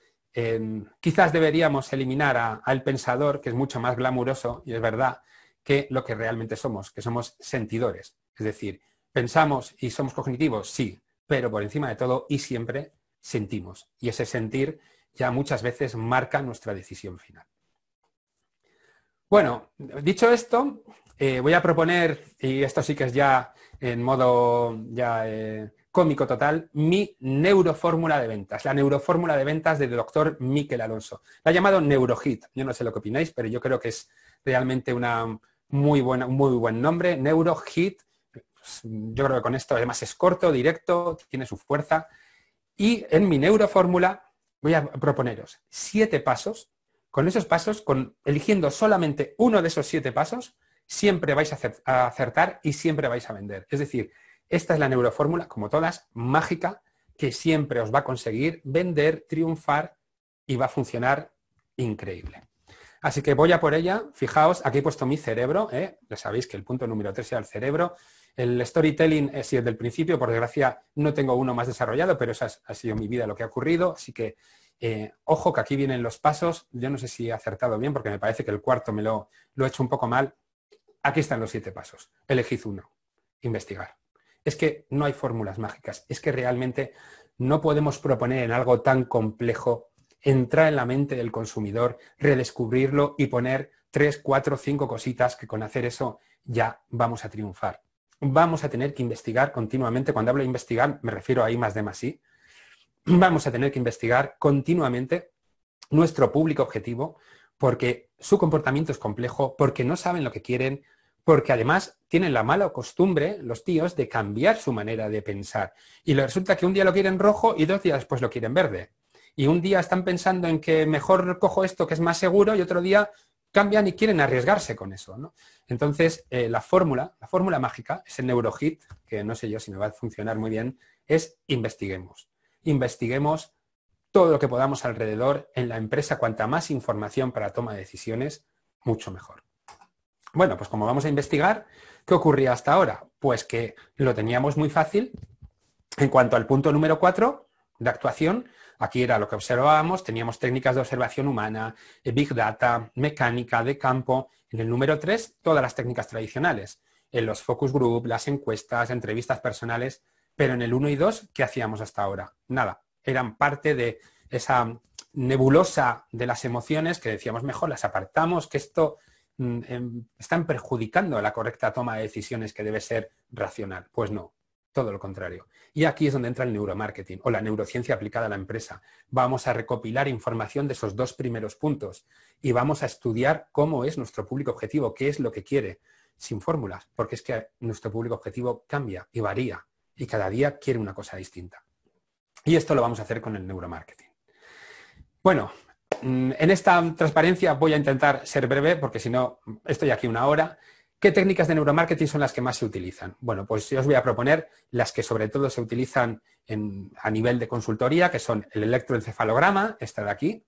quizás deberíamos eliminar al pensador, que es mucho más glamuroso, y es verdad, que lo que realmente somos, que somos sentidores. Es decir, pensamos y somos cognitivos, sí, pero por encima de todo y siempre sentimos. Y ese sentir ya muchas veces marca nuestra decisión final. Bueno, dicho esto, voy a proponer, y esto sí que es ya en modo cómico total, mi neurofórmula de ventas, la neurofórmula de ventas del doctor Miquel Alonso. La ha llamado NeuroHit. Yo no sé lo que opináis, pero yo creo que es realmente un muy buen nombre. NeuroHit. Yo creo que con esto además es corto, directo, tiene su fuerza. Y en mi neurofórmula voy a proponeros 7 pasos. Con esos pasos, eligiendo solamente uno de esos 7 pasos, siempre vais a acertar y siempre vais a vender. Es decir, esta es la neurofórmula, como todas, mágica, que siempre os va a conseguir vender, triunfar y va a funcionar increíble. Así que voy a por ella. Fijaos, aquí he puesto mi cerebro. Ya sabéis que el punto número 3 era el cerebro. El storytelling es desde el principio. Por desgracia, no tengo uno más desarrollado, pero esa ha sido mi vida lo que ha ocurrido. Así que, ojo, que aquí vienen los pasos. Yo no sé si he acertado bien, porque me parece que el cuarto me lo he hecho un poco mal. Aquí están los 7 pasos. Elegid uno. Investigar. Es que no hay fórmulas mágicas. Es que realmente no podemos proponer en algo tan complejo entrar en la mente del consumidor, redescubrirlo y poner 3, 4, 5 cositas que con hacer eso ya vamos a triunfar. Vamos a tener que investigar continuamente. Cuando hablo de investigar me refiero a I+D+I. Vamos a tener que investigar continuamente nuestro público objetivo porque su comportamiento es complejo, porque no saben lo que quieren, porque además tienen la mala costumbre, los tíos, de cambiar su manera de pensar. Y resulta que un día lo quieren rojo y 2 días después lo quieren verde. Y un día están pensando en que mejor cojo esto que es más seguro y otro día cambian y quieren arriesgarse con eso, ¿no? Entonces, la fórmula mágica, ese NeuroHit, que no sé yo si me va a funcionar muy bien, es investiguemos. Investiguemos todo lo que podamos alrededor en la empresa. Cuanta más información para toma de decisiones, mucho mejor. Bueno, pues como vamos a investigar, ¿qué ocurría hasta ahora? Pues que lo teníamos muy fácil. En cuanto al punto número 4 de actuación, aquí era lo que observábamos, teníamos técnicas de observación humana, Big Data, mecánica de campo. En el número 3, todas las técnicas tradicionales. En los focus group, las encuestas, entrevistas personales. Pero en el 1 y 2, ¿qué hacíamos hasta ahora? Nada. Eran parte de esa nebulosa de las emociones que decíamos, mejor las apartamos, que esto están perjudicando la correcta toma de decisiones que debe ser racional. Pues no, todo lo contrario. Y aquí es donde entra el neuromarketing o la neurociencia aplicada a la empresa. Vamos a recopilar información de esos 2 primeros puntos y vamos a estudiar cómo es nuestro público objetivo, qué es lo que quiere, sin fórmulas, porque es que nuestro público objetivo cambia y varía y cada día quiere una cosa distinta. Y esto lo vamos a hacer con el neuromarketing. Bueno, en esta transparencia voy a intentar ser breve porque si no estoy aquí 1 hora. ¿Qué técnicas de neuromarketing son las que más se utilizan? Bueno, pues yo os voy a proponer las que sobre todo se utilizan a nivel de consultoría, que son el electroencefalograma, esta de aquí,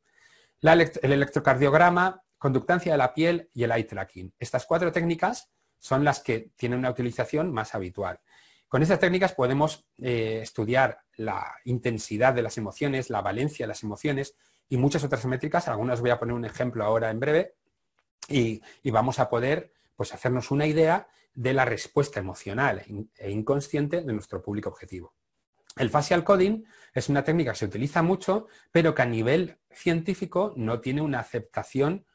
el electrocardiograma, conductancia de la piel y el eye tracking. Estas 4 técnicas son las que tienen una utilización más habitual. Con estas técnicas podemos estudiar la intensidad de las emociones, la valencia de las emociones y muchas otras métricas. Algunas voy a poner un ejemplo ahora en breve y vamos a poder pues, hacernos una idea de la respuesta emocional e inconsciente de nuestro público objetivo. El facial coding es una técnica que se utiliza mucho, pero que a nivel científico no tiene una aceptación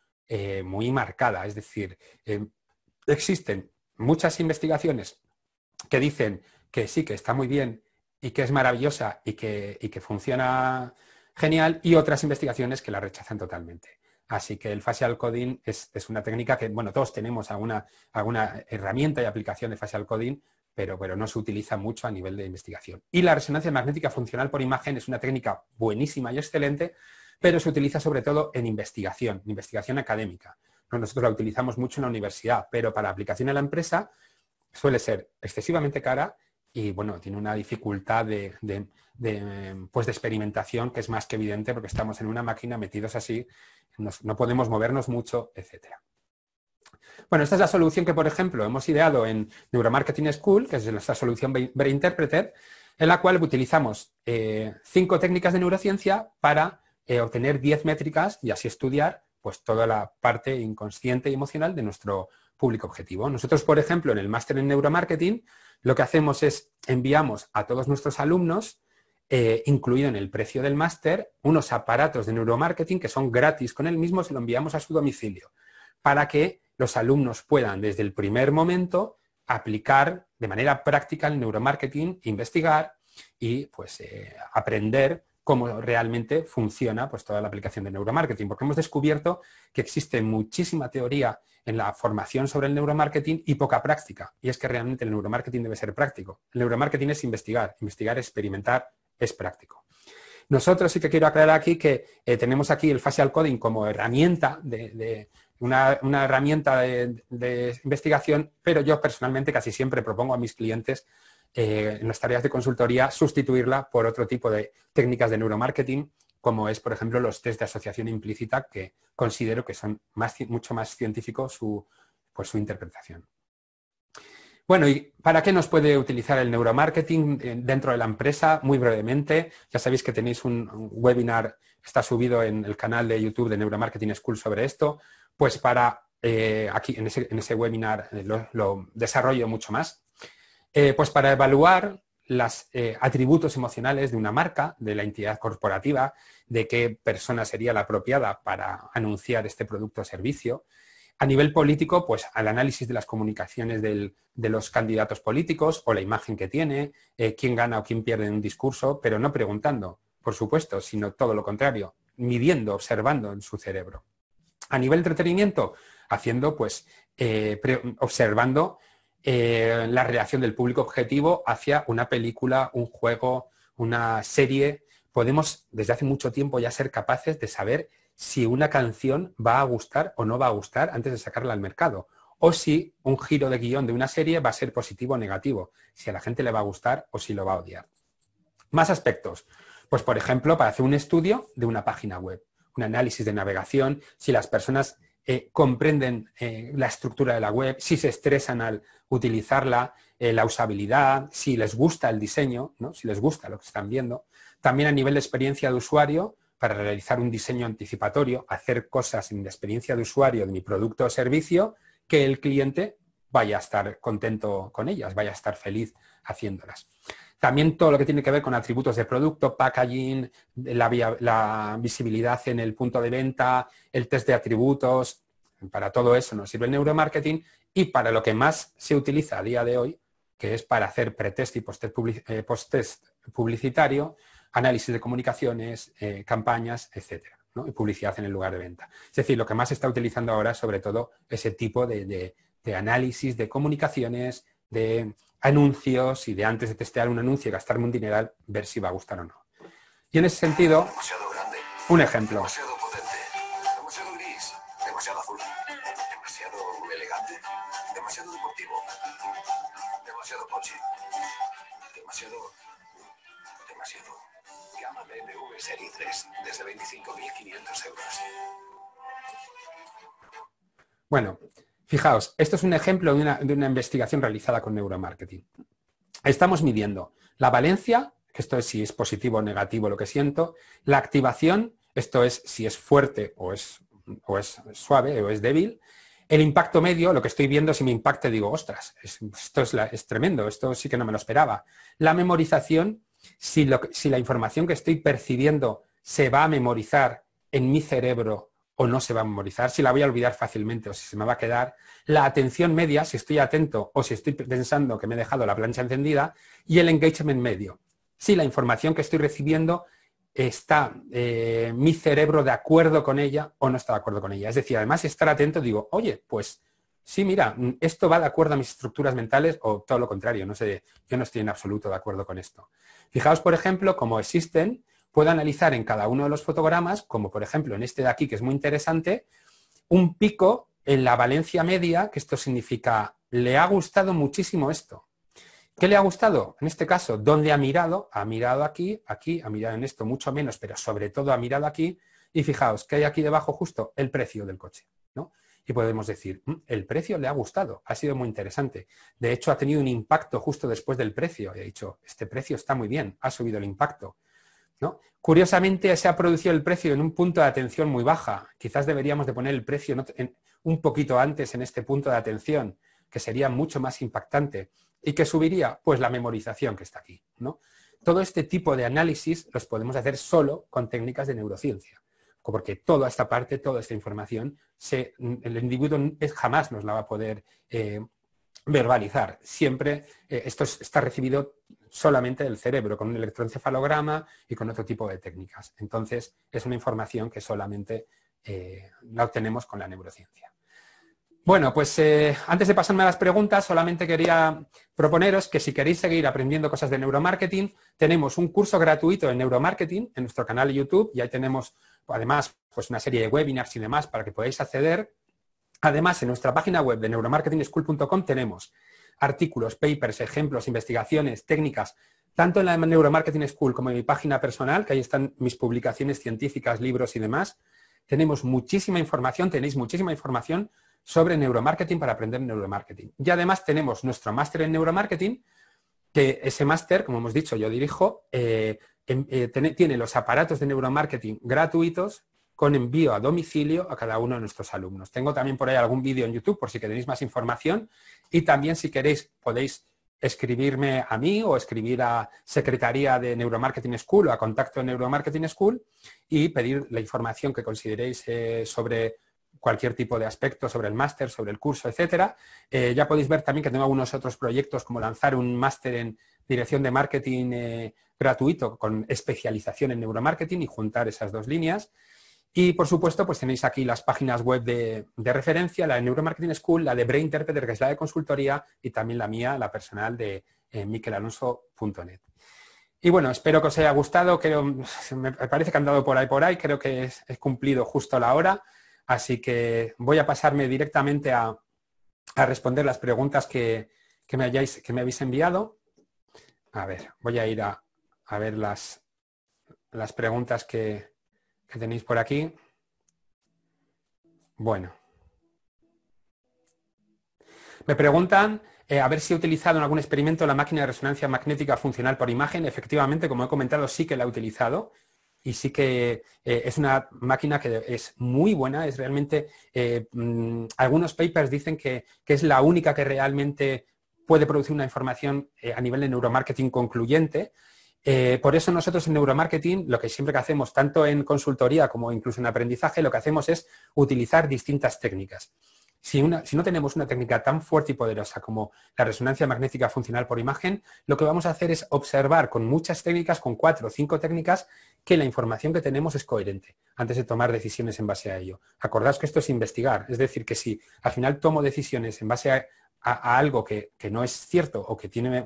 muy marcada. Es decir, existen muchas investigaciones que dicen que sí, que está muy bien y que es maravillosa y que funciona genial, y otras investigaciones que la rechazan totalmente. Así que el facial coding es una técnica que, bueno, todos tenemos alguna herramienta y aplicación de facial coding, pero no se utiliza mucho a nivel de investigación. Y la resonancia magnética funcional por imagen es una técnica buenísima y excelente, pero se utiliza sobre todo en investigación académica. Nosotros la utilizamos mucho en la universidad, pero para aplicación en la empresa suele ser excesivamente cara y, bueno, tiene una dificultad de experimentación que es más que evidente porque estamos en una máquina metidos así, no podemos movernos mucho, etcétera. Bueno, esta es la solución que, por ejemplo, hemos ideado en Neuromarketing School, que es nuestra solución Brain Interpreter, en la cual utilizamos 5 técnicas de neurociencia para obtener 10 métricas y así estudiar pues, toda la parte inconsciente y emocional de nuestro público objetivo. Nosotros, por ejemplo, en el máster en neuromarketing, lo que hacemos es enviamos a todos nuestros alumnos, incluido en el precio del máster, unos aparatos de neuromarketing que son gratis con el mismo, se lo enviamos a su domicilio para que los alumnos puedan desde el primer momento aplicar de manera práctica el neuromarketing, investigar y pues aprender cómo realmente funciona pues toda la aplicación de neuromarketing, porque hemos descubierto que existe muchísima teoría en la formación sobre el neuromarketing y poca práctica, y es que realmente el neuromarketing debe ser práctico. El neuromarketing es investigar, experimentar, es práctico. Nosotros sí que quiero aclarar aquí que tenemos aquí el facial coding como herramienta una herramienta de investigación, pero yo personalmente casi siempre propongo a mis clientes en las tareas de consultoría sustituirla por otro tipo de técnicas de neuromarketing, como es, por ejemplo, los test de asociación implícita, que considero que son mucho más científicos su interpretación. Bueno, ¿y para qué nos puede utilizar el neuromarketing dentro de la empresa? Muy brevemente, ya sabéis que tenéis un webinar, está subido en el canal de YouTube de Neuromarketing School sobre esto, pues para, aquí en ese webinar lo desarrollo mucho más, pues para evaluar los atributos emocionales de una marca, de la entidad corporativa, de qué persona sería la apropiada para anunciar este producto o servicio. A nivel político, pues al análisis de las comunicaciones de los candidatos políticos o la imagen que tiene, quién gana o quién pierde en un discurso, pero no preguntando, por supuesto, sino todo lo contrario, midiendo, observando en su cerebro. A nivel entretenimiento, haciendo, pues, observando la reacción del público objetivo hacia una película, un juego, una serie. Podemos, desde hace mucho tiempo, ya ser capaces de saber si una canción va a gustar o no va a gustar antes de sacarla al mercado, o si un giro de guión de una serie va a ser positivo o negativo, si a la gente le va a gustar o si lo va a odiar. Más aspectos. Pues, por ejemplo, para hacer un estudio de una página web, un análisis de navegación, si las personas comprenden la estructura de la web, si se estresan al utilizarla, la usabilidad, si les gusta el diseño, ¿no? Si les gusta lo que están viendo. También a nivel de experiencia de usuario, para realizar un diseño anticipatorio, hacer cosas en la experiencia de usuario de mi producto o servicio, que el cliente vaya a estar contento con ellas, vaya a estar feliz haciéndolas. También todo lo que tiene que ver con atributos de producto, packaging, la visibilidad en el punto de venta, el test de atributos. Para todo eso nos sirve el neuromarketing, y para lo que más se utiliza a día de hoy, que es para hacer pretest y post-test publicitario, análisis de comunicaciones, campañas, etcétera, ¿no? Y publicidad en el lugar de venta. Es decir, lo que más se está utilizando ahora es sobre todo ese tipo de análisis de comunicaciones, de anuncios y de antes de testear un anuncio y gastarme un dineral, ver si va a gustar o no. Y en ese sentido, un ejemplo.
Demasiado potente, demasiado gris, demasiado azul, demasiado elegante, demasiado deportivo, demasiado pochi, demasiado... Gama BMW Serie 3, desde 25.500 euros.
Bueno, fijaos, esto es un ejemplo de una investigación realizada con neuromarketing. Estamos midiendo la valencia, que esto es si es positivo o negativo lo que siento, la activación, esto es si es fuerte o es suave o es débil, el impacto medio, lo que estoy viendo, si me impacta digo, ostras, esto es tremendo, esto sí que no me lo esperaba. La memorización, si la información que estoy percibiendo se va a memorizar en mi cerebro o no se va a memorizar, si la voy a olvidar fácilmente o si se me va a quedar. La atención media, si estoy atento o si estoy pensando que me he dejado la plancha encendida. Y el engagement medio, si la información que estoy recibiendo está mi cerebro de acuerdo con ella o no está de acuerdo con ella. Es decir, además estar atento, digo, oye, pues sí, mira, esto va de acuerdo a mis estructuras mentales o todo lo contrario, no sé, yo no estoy en absoluto de acuerdo con esto. Fijaos, por ejemplo, cómo existen, puedo analizar en cada uno de los fotogramas, como por ejemplo en este de aquí, que es muy interesante, un pico en la valencia media, que esto significa, le ha gustado muchísimo esto. ¿Qué le ha gustado? En este caso, ¿dónde ha mirado? Ha mirado aquí, aquí, ha mirado en esto mucho menos, pero sobre todo ha mirado aquí. Y fijaos, ¿qué hay aquí debajo justo? El precio del coche, ¿no? Y podemos decir, el precio le ha gustado, ha sido muy interesante. De hecho, ha tenido un impacto justo después del precio. He dicho, este precio está muy bien, ha subido el impacto, ¿no? Curiosamente, se ha producido el precio en un punto de atención muy baja. Quizás deberíamos de poner el precio un poquito antes en este punto de atención, que sería mucho más impactante. ¿Y qué subiría? Pues la memorización que está aquí, ¿no? Todo este tipo de análisis los podemos hacer solo con técnicas de neurociencia. porque toda esta parte, toda esta información, el individuo jamás nos la va a poder verbalizar. Siempre esto está recibido solamente del cerebro, con un electroencefalograma y con otro tipo de técnicas. Entonces, es una información que solamente la obtenemos con la neurociencia. Bueno, pues antes de pasarme a las preguntas, solamente quería proponeros que si queréis seguir aprendiendo cosas de neuromarketing, tenemos un curso gratuito en neuromarketing en nuestro canal de YouTube y ahí tenemos, además, pues una serie de webinars y demás para que podáis acceder. Además, en nuestra página web de neuromarketingschool.com tenemos artículos, papers, ejemplos, investigaciones, técnicas, tanto en la Neuromarketing School como en mi página personal, que ahí están mis publicaciones científicas, libros y demás. Tenemos muchísima información, tenéis muchísima información sobre neuromarketing para aprender neuromarketing. Y además tenemos nuestro máster en neuromarketing, que ese máster, como hemos dicho, yo dirijo, tiene los aparatos de neuromarketing gratuitos con envío a domicilio a cada uno de nuestros alumnos. Tengo también por ahí algún vídeo en YouTube por si queréis más información y también si queréis podéis escribirme a mí o escribir a Secretaría de Neuromarketing School o a Contacto de Neuromarketing School y pedir la información que consideréis sobre cualquier tipo de aspecto, sobre el máster, sobre el curso, etcétera. Ya podéis ver también que tengo algunos otros proyectos como lanzar un máster en dirección de marketing gratuito con especialización en neuromarketing y juntar esas dos líneas. Y, por supuesto, pues tenéis aquí las páginas web de referencia, la de Neuromarketing School, la de Brain Interpreter, que es la de consultoría, y también la mía, la personal de miquelalonso.net. Y bueno, espero que os haya gustado, me parece que han dado por ahí, creo que he cumplido justo la hora, así que voy a pasarme directamente a responder las preguntas que me habéis enviado. A ver, voy a ir a ver las preguntas que tenéis por aquí. Bueno. Me preguntan a ver si he utilizado en algún experimento la máquina de resonancia magnética funcional por imagen. Efectivamente, como he comentado, sí que la he utilizado y sí que es una máquina que es muy buena. Es realmente, algunos papers dicen que es la única que realmente puede producir una información a nivel de neuromarketing concluyente. Por eso nosotros en neuromarketing, lo que siempre que hacemos, tanto en consultoría como incluso en aprendizaje, lo que hacemos es utilizar distintas técnicas. Si no tenemos una técnica tan fuerte y poderosa como la resonancia magnética funcional por imagen, lo que vamos a hacer es observar con muchas técnicas, con 4 o 5 técnicas, que la información que tenemos es coherente antes de tomar decisiones en base a ello. Acordaos que esto es investigar, es decir, que si al final tomo decisiones en base a algo que no es cierto o que tiene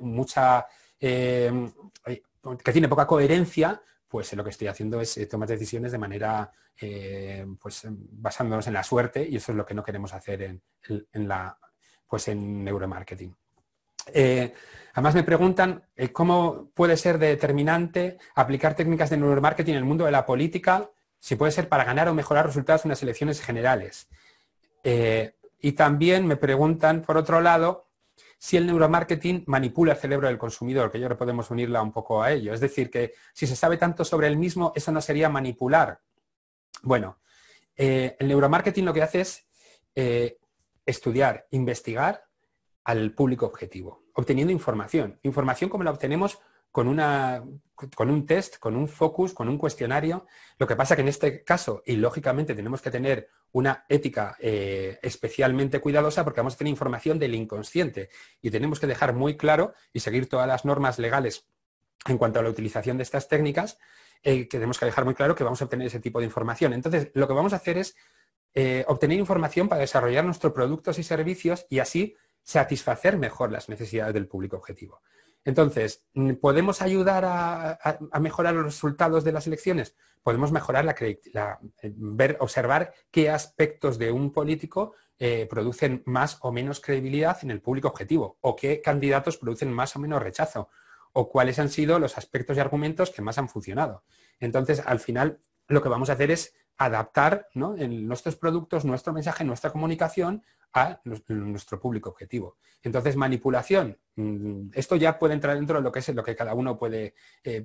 que tiene poca coherencia, pues lo que estoy haciendo es tomar decisiones de manera, pues basándonos en la suerte, y eso es lo que no queremos hacer en neuromarketing. Además me preguntan cómo puede ser determinante aplicar técnicas de neuromarketing en el mundo de la política, si puede ser para ganar o mejorar resultados en unas elecciones generales. Y también me preguntan, por otro lado, si el neuromarketing manipula el cerebro del consumidor, que yo creo que podemos unirla un poco a ello. Es decir, que si se sabe tanto sobre el mismo, eso no sería manipular. Bueno, el neuromarketing lo que hace es estudiar, investigar al público objetivo, obteniendo información. Información como la obtenemos con un test, con un focus, con un cuestionario. Lo que pasa que en este caso, y lógicamente tenemos que tener una ética especialmente cuidadosa porque vamos a tener información del inconsciente y tenemos que dejar muy claro y seguir todas las normas legales en cuanto a la utilización de estas técnicas, que tenemos que dejar muy claro que vamos a obtener ese tipo de información. Entonces, lo que vamos a hacer es obtener información para desarrollar nuestros productos y servicios y así satisfacer mejor las necesidades del público objetivo. Entonces, ¿podemos ayudar a mejorar los resultados de las elecciones? Podemos mejorar observar qué aspectos de un político producen más o menos credibilidad en el público objetivo, o qué candidatos producen más o menos rechazo, o cuáles han sido los aspectos y argumentos que más han funcionado. Entonces, al final, lo que vamos a hacer es adaptar, ¿no?, en nuestros productos, nuestro mensaje, nuestra comunicación a nuestro público objetivo. Entonces, manipulación, esto ya puede entrar dentro de lo que es lo que cada uno puede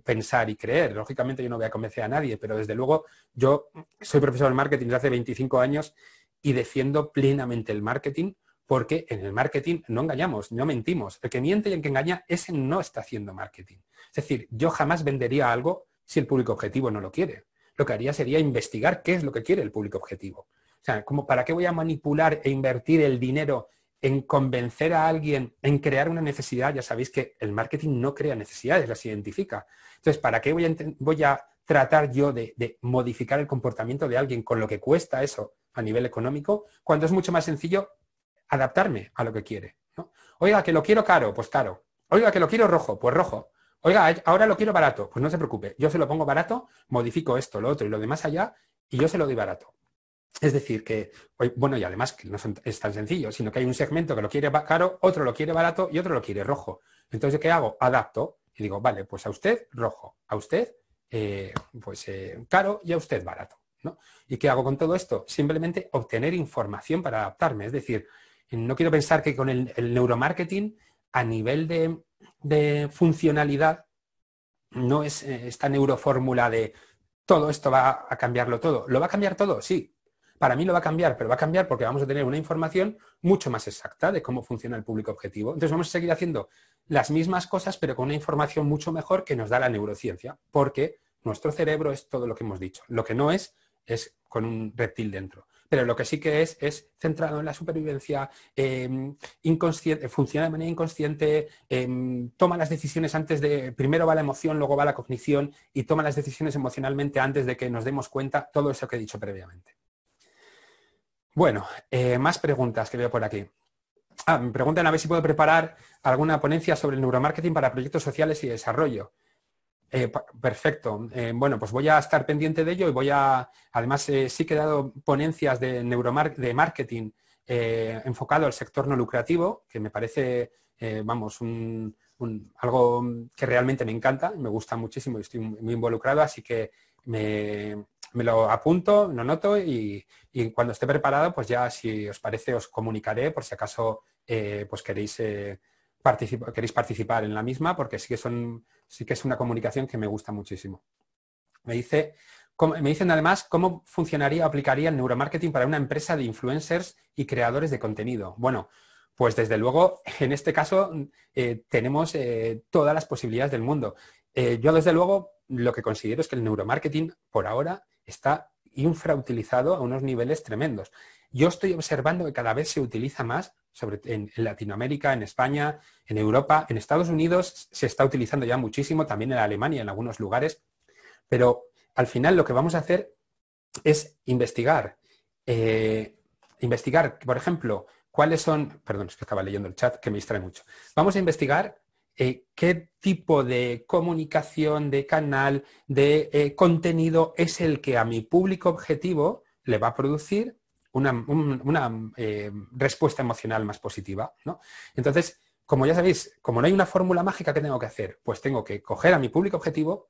pensar y creer. Lógicamente yo no voy a convencer a nadie, pero desde luego yo soy profesor de marketing desde hace 25 años y defiendo plenamente el marketing porque en el marketing no engañamos, no mentimos. El que miente y el que engaña, ese no está haciendo marketing. Es decir, yo jamás vendería algo si el público objetivo no lo quiere. lo que haría sería investigar qué es lo que quiere el público objetivo. O sea, como ¿para qué voy a manipular e invertir el dinero en convencer a alguien, en crear una necesidad? Ya sabéis que el marketing no crea necesidades, las identifica. Entonces, ¿para qué voy a tratar yo de modificar el comportamiento de alguien con lo que cuesta eso a nivel económico, cuando es mucho más sencillo adaptarme a lo que quiere, ¿no? Oiga, que lo quiero caro, pues caro. Oiga, que lo quiero rojo, pues rojo. Oiga, ahora lo quiero barato, pues no se preocupe. Yo se lo pongo barato, modifico esto, lo otro y lo demás allá y yo se lo doy barato. Es decir, que, bueno, y además que no es tan sencillo, sino que hay un segmento que lo quiere caro, otro lo quiere barato y otro lo quiere rojo. Entonces, ¿qué hago? Adapto y digo, vale, pues a usted rojo, a usted caro y a usted barato, ¿no? ¿Y qué hago con todo esto? Simplemente obtener información para adaptarme. Es decir, no quiero pensar que con el neuromarketing a nivel de funcionalidad no es esta neurofórmula de todo esto va a cambiarlo todo. ¿Lo va a cambiar todo? Sí. Para mí lo va a cambiar, pero va a cambiar porque vamos a tener una información mucho más exacta de cómo funciona el público objetivo. Entonces vamos a seguir haciendo las mismas cosas, pero con una información mucho mejor que nos da la neurociencia, porque nuestro cerebro es todo lo que hemos dicho. Lo que no es con un reptil dentro. Pero lo que sí que es centrado en la supervivencia, inconsciente, funciona de manera inconsciente, toma las decisiones primero va la emoción, luego va la cognición y toma las decisiones emocionalmente antes de que nos demos cuenta, todo eso que he dicho previamente. Bueno, más preguntas que veo por aquí. Me preguntan a ver si puedo preparar alguna ponencia sobre el neuromarketing para proyectos sociales y desarrollo. Perfecto. Bueno, pues voy a estar pendiente de ello y además sí que he dado ponencias de marketing enfocado al sector no lucrativo, que me parece, algo que realmente me encanta, me gusta muchísimo y estoy muy involucrado, así que me lo apunto, lo noto y cuando esté preparado, pues ya si os parece os comunicaré por si acaso pues queréis participar en la misma, porque sí que es una comunicación que me gusta muchísimo. Me dicen además cómo funcionaría o aplicaría el neuromarketing para una empresa de influencers y creadores de contenido. Bueno, pues desde luego, en este caso tenemos todas las posibilidades del mundo. Yo desde luego lo que considero es que el neuromarketing por ahora está infrautilizado a unos niveles tremendos. Yo estoy observando que cada vez se utiliza más, en Latinoamérica, en España, en Europa, en Estados Unidos se está utilizando ya muchísimo, también en Alemania en algunos lugares, pero al final lo que vamos a hacer es investigar, por ejemplo, cuáles son, perdón, es que estaba leyendo el chat que me distrae mucho. Vamos a investigar qué tipo de comunicación, de canal, de contenido es el que a mi público objetivo le va a producir una respuesta emocional más positiva, ¿no? Entonces, como ya sabéis, como no hay una fórmula mágica, ¿qué tengo que hacer? Pues tengo que coger a mi público objetivo,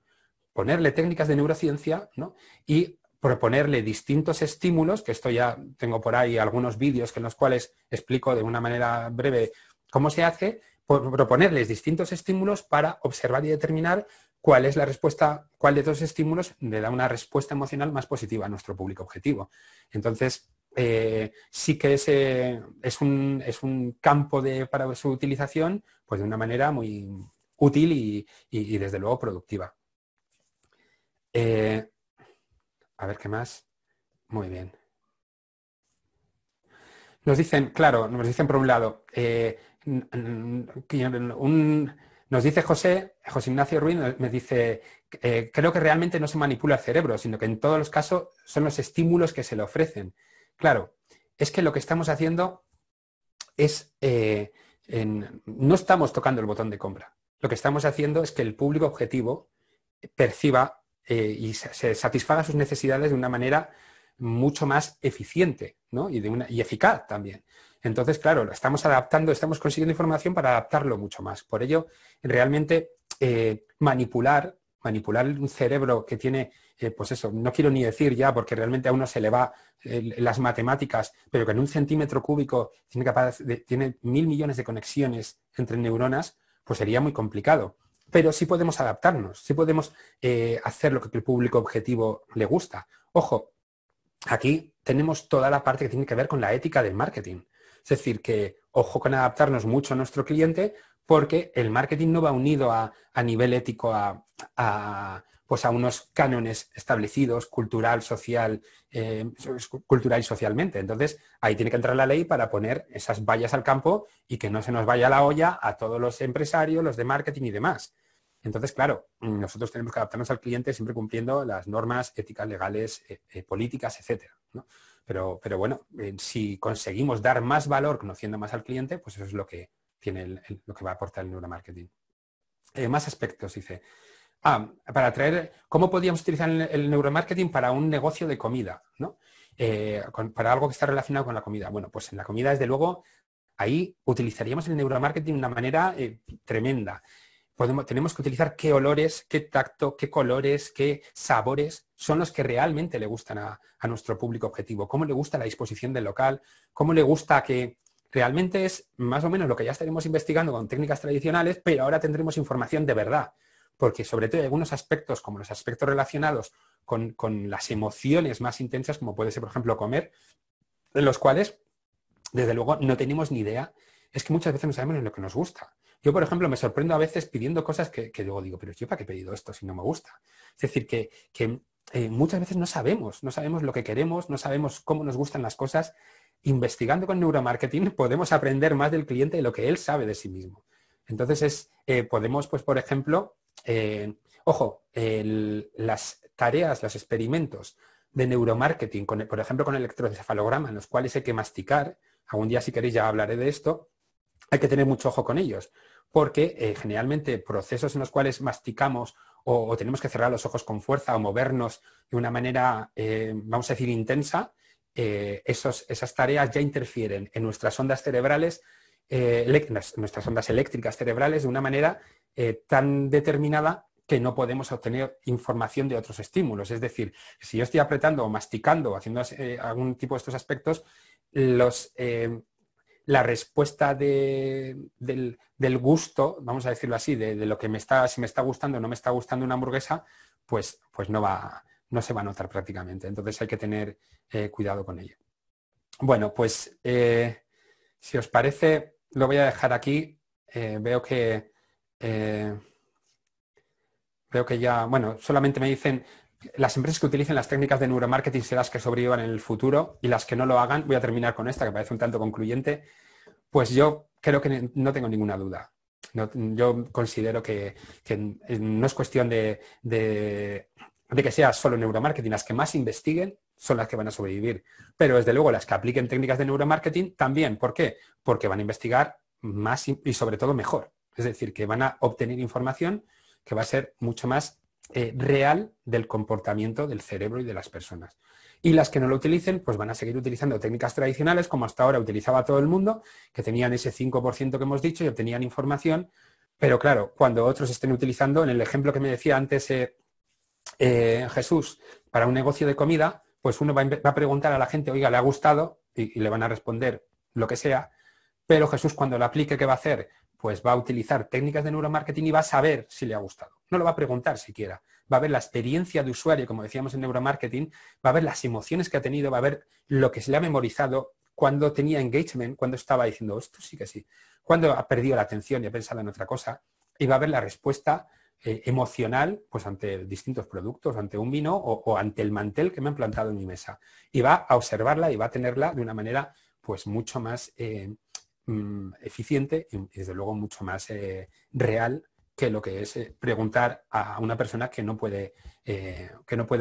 ponerle técnicas de neurociencia, ¿no? Y proponerle distintos estímulos, que esto ya tengo por ahí algunos vídeos en los cuales explico de una manera breve cómo se hace, proponerles distintos estímulos para observar y determinar cuál es la respuesta, cuál de estos estímulos le da una respuesta emocional más positiva a nuestro público objetivo. Entonces, sí que es un campo para su utilización pues de una manera muy útil y desde luego productiva. A ver qué más. Muy bien. Nos dicen por un lado, nos dice José Ignacio Ruiz, me dice, creo que realmente no se manipula el cerebro, sino que en todos los casos son los estímulos que se le ofrecen. Claro, es que lo que estamos haciendo es, no estamos tocando el botón de compra. Lo que estamos haciendo es que el público objetivo perciba y se satisfaga sus necesidades de una manera mucho más eficiente, ¿no? y eficaz también. Entonces, claro, lo estamos adaptando, estamos consiguiendo información para adaptarlo mucho más. Por ello, realmente manipular un cerebro que tiene, pues eso, no quiero ni decir ya, porque realmente a uno se le va las matemáticas, pero que en un centímetro cúbico tiene 1000 millones de conexiones entre neuronas, pues sería muy complicado. Pero sí podemos adaptarnos, sí podemos hacer lo que el público objetivo le gusta. Ojo, aquí tenemos toda la parte que tiene que ver con la ética del marketing. Es decir, que ojo con adaptarnos mucho a nuestro cliente porque el marketing no va unido a nivel ético pues a unos cánones establecidos, cultural, social, cultural y socialmente. Entonces, ahí tiene que entrar la ley para poner esas vallas al campo y que no se nos vaya la olla a todos los empresarios, los de marketing y demás. Entonces, claro, nosotros tenemos que adaptarnos al cliente siempre cumpliendo las normas éticas, legales, políticas, etcétera, ¿no? Pero bueno, si conseguimos dar más valor conociendo más al cliente, pues eso es lo que tiene lo que va a aportar el neuromarketing. Más aspectos, dice. Para traer, ¿cómo podríamos utilizar el neuromarketing para un negocio de comida, ¿no? Para algo que está relacionado con la comida. Bueno, pues en la comida, desde luego, ahí utilizaríamos el neuromarketing de una manera tremenda. Tenemos que utilizar qué olores, qué tacto, qué colores, qué sabores son los que realmente le gustan a nuestro público objetivo. Cómo le gusta la disposición del local, cómo le gusta que realmente es más o menos lo que ya estaremos investigando con técnicas tradicionales, pero ahora tendremos información de verdad. Porque sobre todo hay algunos aspectos, como los aspectos relacionados con las emociones más intensas, como puede ser, por ejemplo, comer, en los cuales, desde luego, no tenemos ni idea. Es que muchas veces no sabemos lo que nos gusta. Yo, por ejemplo, me sorprendo a veces pidiendo cosas que luego digo, pero yo ¿para qué he pedido esto si no me gusta? Es decir, que muchas veces no sabemos lo que queremos, no sabemos cómo nos gustan las cosas. Investigando con neuromarketing podemos aprender más del cliente de lo que él sabe de sí mismo. Entonces, podemos, pues, por ejemplo, las tareas, los experimentos de neuromarketing, por ejemplo, con el electroencefalograma, en los cuales hay que masticar, algún día si queréis ya hablaré de esto, hay que tener mucho ojo con ellos, porque generalmente procesos en los cuales masticamos o tenemos que cerrar los ojos con fuerza o movernos de una manera, vamos a decir, intensa, esas tareas ya interfieren en nuestras ondas cerebrales, nuestras ondas eléctricas cerebrales de una manera tan determinada que no podemos obtener información de otros estímulos. Es decir, si yo estoy apretando o masticando o haciendo algún tipo de estos aspectos, la respuesta del gusto, vamos a decirlo así, de lo que si me está gustando o no me está gustando una hamburguesa, pues no se va a notar prácticamente. Entonces hay que tener cuidado con ello. Bueno, pues si os parece, lo voy a dejar aquí. Veo que ya, bueno, solamente me dicen las empresas que utilicen las técnicas de neuromarketing serán las que sobrevivan en el futuro y las que no lo hagan, voy a terminar con esta que parece un tanto concluyente, pues yo creo que no tengo ninguna duda. Yo considero que no es cuestión de que sea solo neuromarketing. Las que más investiguen son las que van a sobrevivir. Pero desde luego las que apliquen técnicas de neuromarketing también. ¿Por qué? Porque van a investigar más y sobre todo mejor. Es decir, que van a obtener información que va a ser mucho más real del comportamiento del cerebro y de las personas. Y las que no lo utilicen, pues van a seguir utilizando técnicas tradicionales, como hasta ahora utilizaba todo el mundo, que tenían ese 5% que hemos dicho y obtenían información. Pero claro, cuando otros estén utilizando, en el ejemplo que me decía antes Jesús, para un negocio de comida, pues uno va a preguntar a la gente, oiga, ¿le ha gustado? Y le van a responder lo que sea. Pero Jesús, cuando lo aplique, ¿qué va a hacer? Pues va a utilizar técnicas de neuromarketing y va a saber si le ha gustado. No lo va a preguntar siquiera. Va a ver la experiencia de usuario, como decíamos en neuromarketing, va a ver las emociones que ha tenido, va a ver lo que se le ha memorizado cuando tenía engagement, cuando estaba diciendo, esto sí que sí, cuando ha perdido la atención y ha pensado en otra cosa, y va a ver la respuesta emocional pues ante distintos productos, ante un vino o ante el mantel que me han plantado en mi mesa. Y va a observarla y va a tenerla de una manera pues mucho más eficiente y desde luego mucho más real que lo que es preguntar a una persona que no puede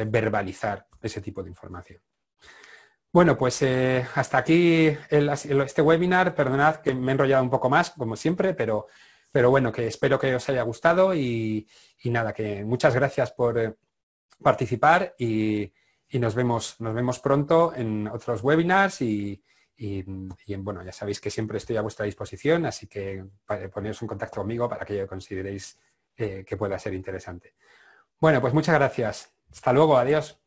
verbalizar ese tipo de información. Bueno, pues hasta aquí este webinar. Perdonad que me he enrollado un poco más, como siempre, pero bueno, que espero que os haya gustado y nada, que muchas gracias por participar y nos vemos pronto en otros webinars y bueno, ya sabéis que siempre estoy a vuestra disposición, así que poneros en contacto conmigo para que consideréis que pueda ser interesante. Bueno, pues muchas gracias. Hasta luego, adiós.